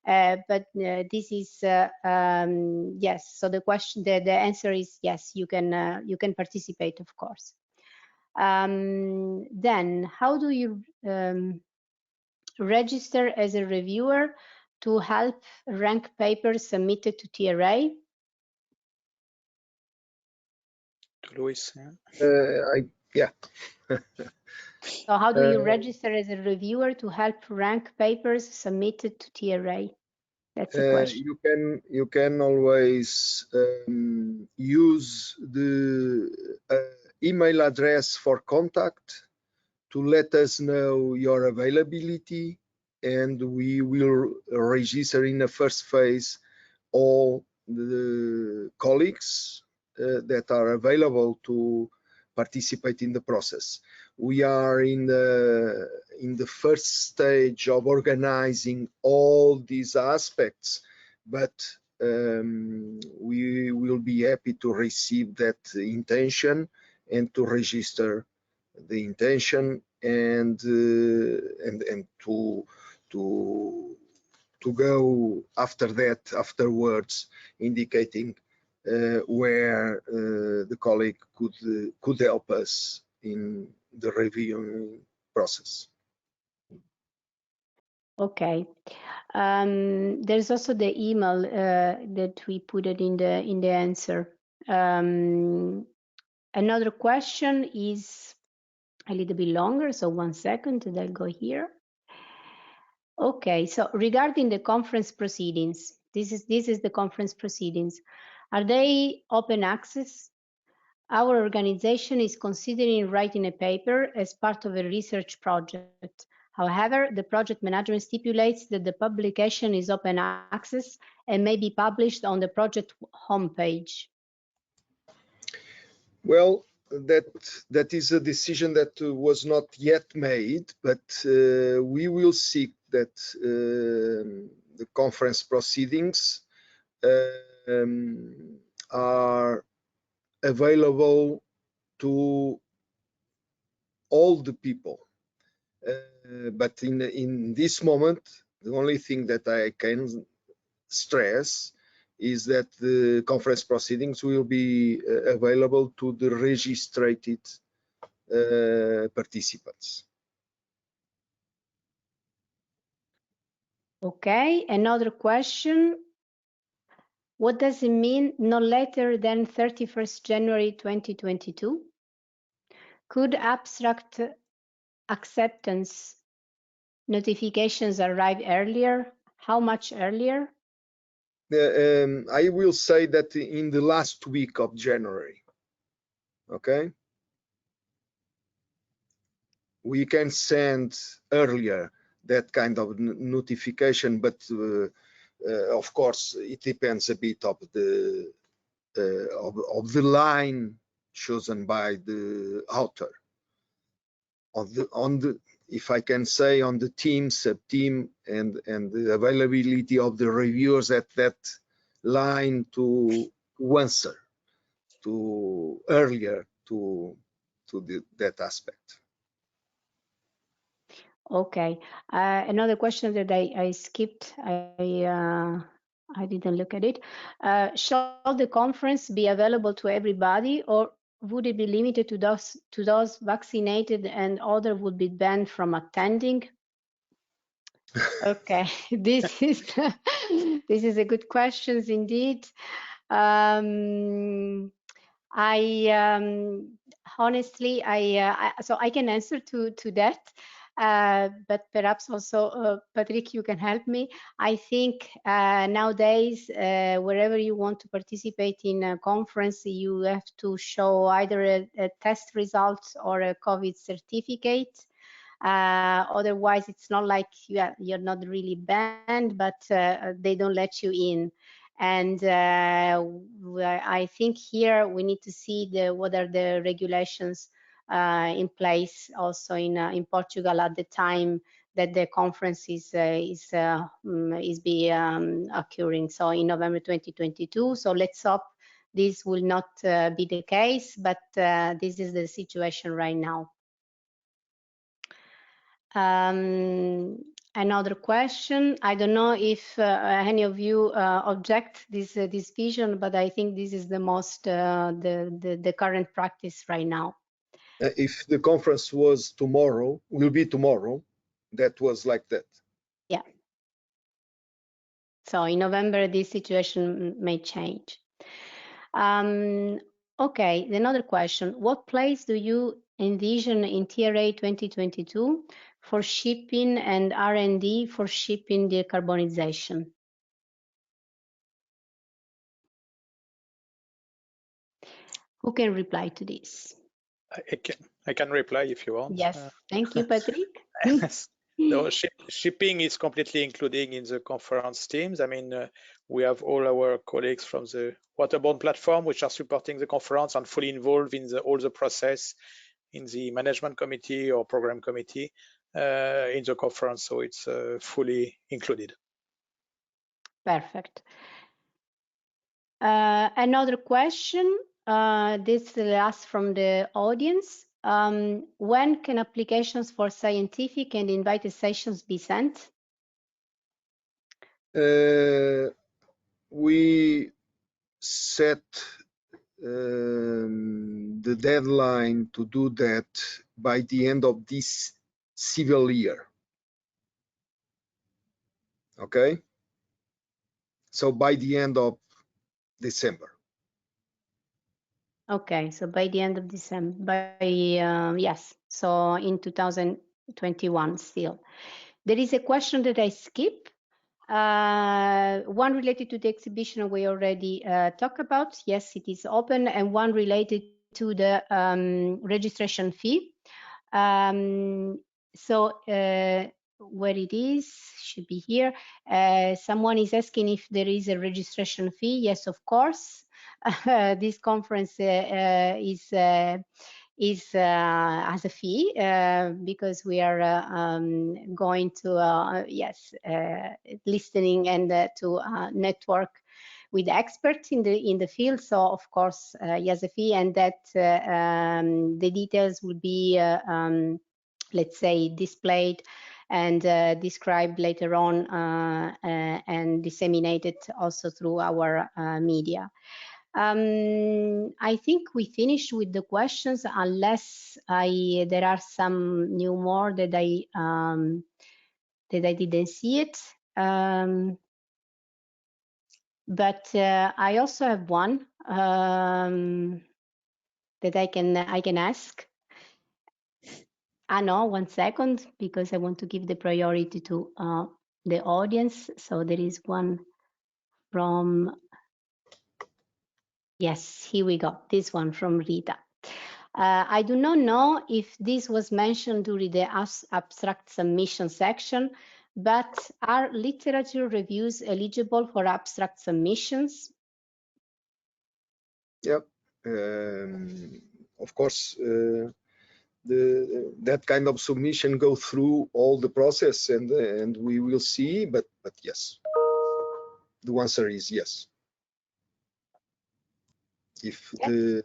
But this is yes. So the question, the answer is yes. You can participate, of course. Then, how do you register as a reviewer to help rank papers submitted to TRA? Luís, yeah. So how do you register as a reviewer to help rank papers submitted to TRA? That's a question. You can always use the email address for contact to let us know your availability, and we will register in the first phase all the colleagues that are available to participate in the process. We are in the first stage of organizing all these aspects, but we will be happy to receive that intention and to register the intention and to go after that afterwards, indicating where the colleague could help us in the reviewing process. Okay. There's also the email that we put it in the answer. Another question is a little bit longer, so 1 second, and I'll go here. Okay, so regarding the conference proceedings, this is the conference proceedings. Are they open access? Our organization is considering writing a paper as part of a research project. However, the project management stipulates that the publication is open access and may be published on the project homepage. Well, that is a decision that was not yet made, but we will seek that the conference proceedings are available to all the people. But in this moment, the only thing that I can stress is that the conference proceedings will be available to the registered participants. Okay, another question. What does it mean no later than 31st January 2022? Could abstract acceptance notifications arrive earlier? How much earlier? I will say that in the last week of January, okay? We can send earlier that kind of notification, but of course it depends a bit of the line chosen by the author. If I can say, on the team, sub-team, and the availability of the reviewers at that line to answer to earlier to that aspect. Okay, another question that I skipped, I didn't look at it. Shall the conference be available to everybody, or would it be limited to those vaccinated and others would be banned from attending? Okay, this is a good question indeed. Honestly, so I can answer to that, but perhaps also Patrick, you can help me. I think nowadays, wherever you want to participate in a conference, you have to show either a test result or a COVID certificate. Otherwise, it's not like you're not really banned, but they don't let you in. And I think here we need to see what are the regulations in place also in Portugal at the time that the conference is occurring. So in November 2022. So let's hope this will not be the case, but this is the situation right now. Another question. I don't know if any of you object this vision, but I think this is the most the current practice right now. If the conference was tomorrow, will be tomorrow, that was like that. Yeah. So in November, this situation may change. Okay, another question. What place do you envision in TRA 2022 for shipping and R&D for shipping decarbonization? Who can reply to this? I can reply if you want. Yes, thank you, Patrick. No, shipping is completely included in the conference teams. I mean, we have all our colleagues from the waterborne platform, which are supporting the conference and fully involved in all the process in the management committee or program committee in the conference. So it's fully included. Perfect. Another question. This is the last from the audience. When can applications for scientific and invited sessions be sent? We set the deadline to do that by the end of this civil year. Okay, so by the end of December. Okay, so by the end of December, yes, so in 2021 still. There is a question that I skip. One related to the exhibition we already talked about. Yes, it is open, and one related to the registration fee. Where it is, should be here. Someone is asking if there is a registration fee. Yes, of course. This conference has a fee because we are going to listening and to network with experts in the field. So of course, yes, a fee, and that the details will be let's say displayed and described later on and disseminated also through our media. I think we finished with the questions, unless there are some new more that I didn't see it. But I also have one that I can ask. No, 1 second, because I want to give the priority to the audience. So there is one from. Yes, here we go. This one from Rita. I do not know if this was mentioned during the abstract submission section, but are literature reviews eligible for abstract submissions? Yep. Of course, that kind of submission go through all the process, and we will see. But yes, the answer is yes. If the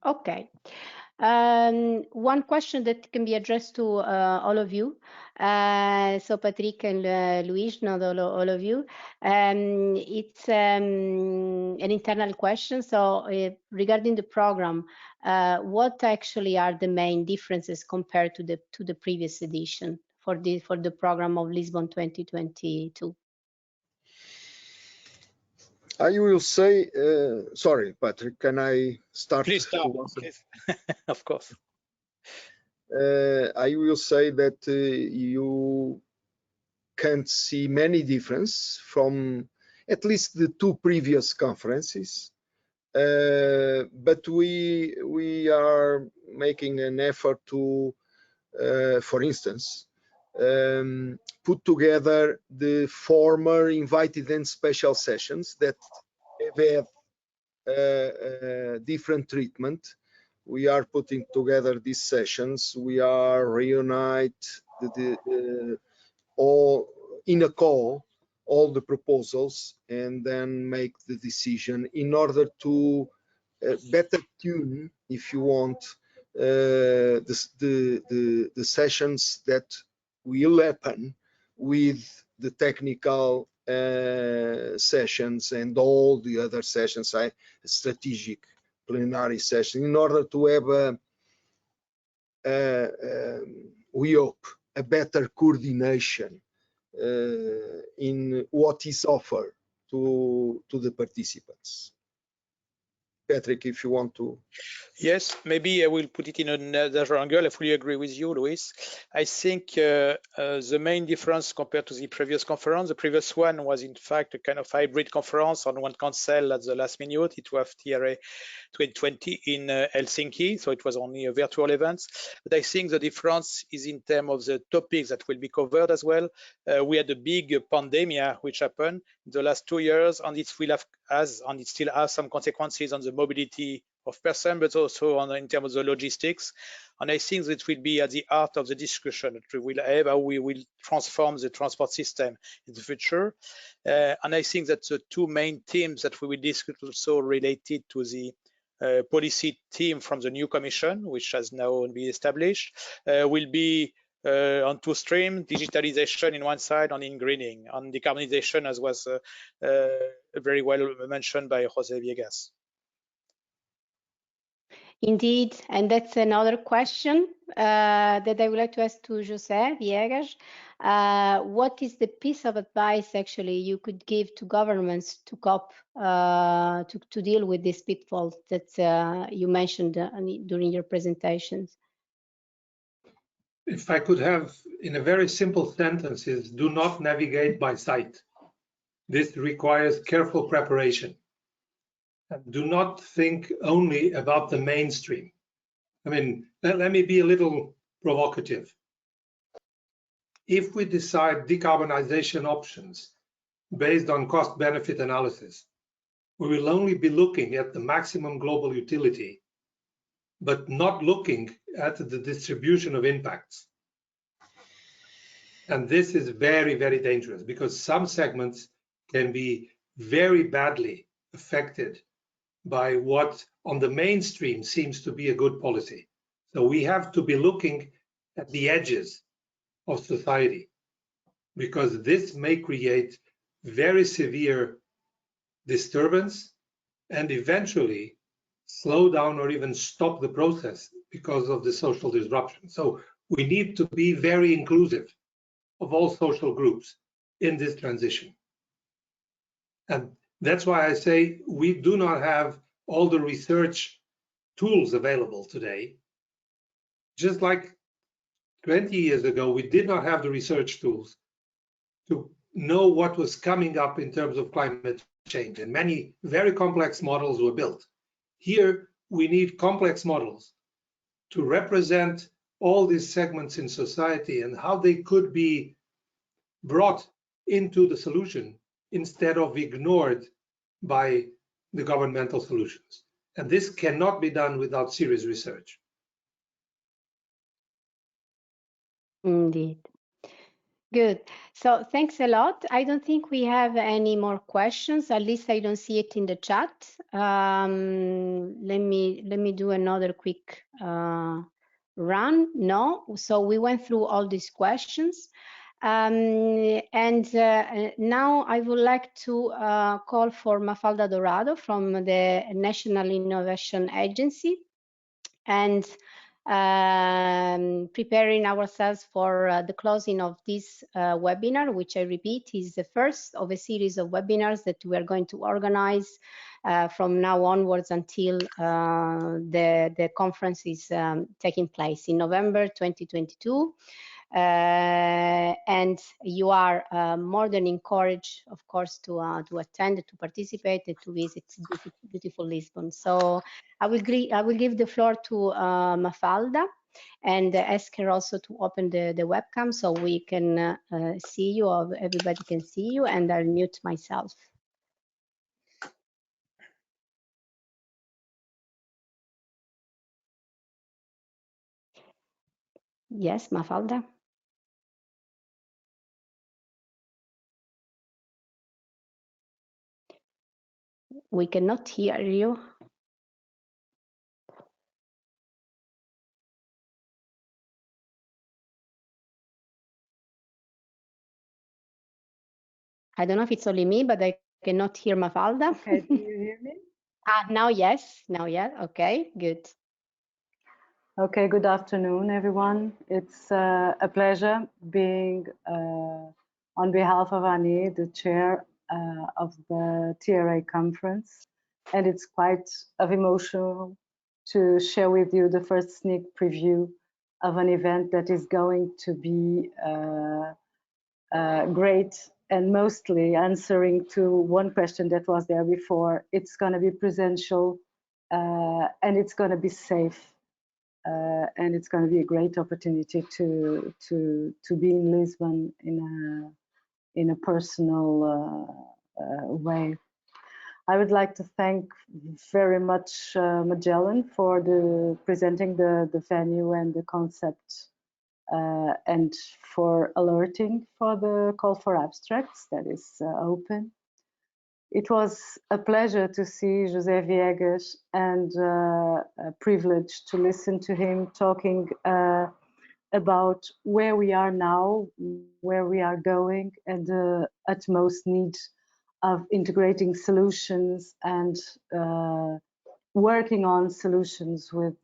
Okay. One question that can be addressed to all of you. So Patrick and Luís, not all of you. It's an internal question. So regarding the program, what actually are the main differences compared to the previous edition for the program of Lisbon 2022? I will say, sorry, Patrick, can I start? Please start, please. Of course. I will say that you can't see many difference from at least the 2 previous conferences, but we are making an effort to, for instance, put together the former invited and special sessions that have different treatment. We are putting together these sessions. We are reunite all in a call all the proposals and then make the decision in order to better tune, if you want, the sessions that will happen with the technical sessions and all the other sessions, strategic plenary session, in order to have we hope a better coordination in what is offered to the participants. Patrick, if you want to. Yes, maybe I will put it in another angle. I fully agree with you, Luis. I think the main difference compared to the previous conference, the previous one was in fact a kind of hybrid conference on one cancel at the last minute. It was TRA2020 in Helsinki, so it was only a virtual event. But I think the difference is in terms of the topics that will be covered as well. We had a big pandemic which happened in the last 2 years, and it will have and it still has some consequences on the mobility of person, but also in terms of the logistics. And I think that will be at the heart of the discussion that we will have, how we will transform the transport system in the future. And I think that the two main themes that we will discuss also related to the policy team from the new commission, which has now been established, will be on two streams, digitalization in one side and in greening, and decarbonization, as was very well mentioned by José Viegas. Indeed, and that's another question that I would like to ask to José Viegas. What is the piece of advice actually you could give to governments to cope, to deal with these pitfalls that you mentioned during your presentations? If I could have, in a very simple sentence, is do not navigate by sight. This requires careful preparation. And do not think only about the mainstream. I mean, let me be a little provocative. If we decide decarbonization options based on cost-benefit analysis, we will only be looking at the maximum global utility, but not looking at the distribution of impacts. And this is very, very dangerous because some segments can be very badly affected by what on the mainstream seems to be a good policy. So we have to be looking at the edges of society because this may create very severe disturbance and eventually slow down or even stop the process because of the social disruption. So we need to be very inclusive of all social groups in this transition. And that's why I say we do not have all the research tools available today. Just like 20 years ago, we did not have the research tools to know what was coming up in terms of climate change, and many very complex models were built. Here, we need complex models to represent all these segments in society and how they could be brought into the solution instead of ignored by the governmental solutions. And this cannot be done without serious research. Indeed. Good. So thanks a lot. I don't think we have any more questions. At least I don't see it in the chat. Let me do another quick run. No. So we went through all these questions. Now I would like to call for Mafalda Dourado from the National Innovation Agency, and preparing ourselves for the closing of this webinar, which I repeat is the first of a series of webinars that we are going to organize from now onwards until the conference is taking place in November 2022. And you are more than encouraged, of course, to attend, to participate, and to visit beautiful Lisbon. So I will give the floor to Mafalda and ask her also to open the webcam so we can see you, or everybody can see you, and I'll mute myself. Yes, Mafalda. We cannot hear you. I don't know if it's only me, but I cannot hear Mafalda. Okay, do you hear me? Now yes, okay, good. Okay, good afternoon, everyone. It's a pleasure being on behalf of Annie, the chair of the TRA conference, and it's quite of emotional to share with you the first sneak preview of an event that is going to be great, and mostly answering to one question that was there before. It's going to be presential, and it's going to be safe, and it's going to be a great opportunity to be in Lisbon in a personal way. I would like to thank very much Magellan for presenting the venue and the concept, and for alerting for the call for abstracts that is open. It was a pleasure to see José Viegas, and a privilege to listen to him talking about where we are now, where we are going, and the utmost need of integrating solutions and working on solutions with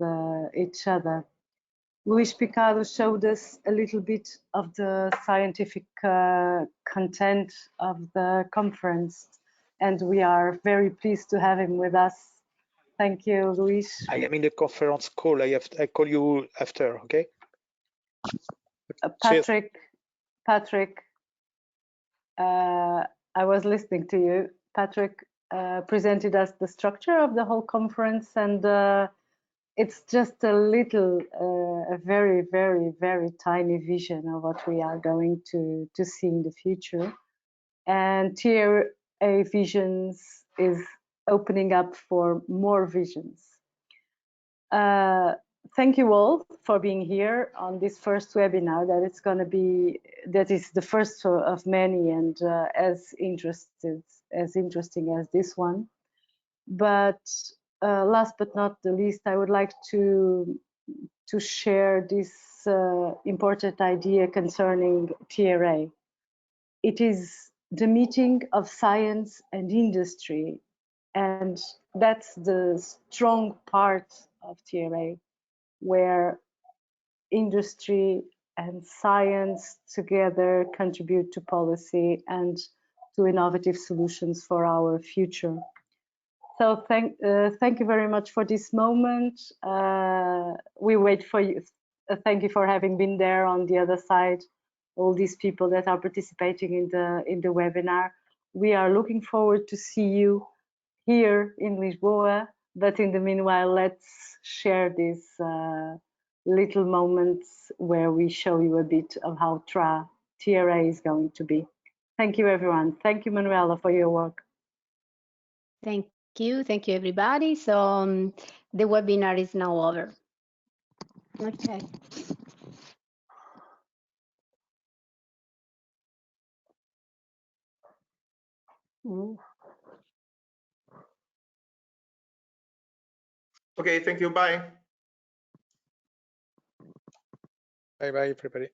each other. Luís Picado showed us a little bit of the scientific content of the conference, and we are very pleased to have him with us. Thank you, Luís. I am in the conference call. I call you after, okay? Patrick, I was listening to you. Patrick presented us the structure of the whole conference, and it's just a little, a very, very, very tiny vision of what we are going to see in the future. And TRA Visions is opening up for more visions. Thank you all for being here on this first webinar that is the first of many, and as interesting as this one. But last but not the least, I would like to share this important idea concerning TRA. It is the meeting of science and industry, and that's the strong part of TRA, where industry and science together contribute to policy and to innovative solutions for our future. So thank you very much for this moment. We wait for you. Thank you for having been there on the other side, all these people that are participating in the webinar. We are looking forward to see you here in Lisboa, but in the meanwhile, let's share these little moments where we show you a bit of how TRA is going to be. Thank you, everyone. Thank you, Manuela, for your work. Thank you everybody. So the webinar is now over. Okay. Okay, thank you. Bye. Bye bye, everybody.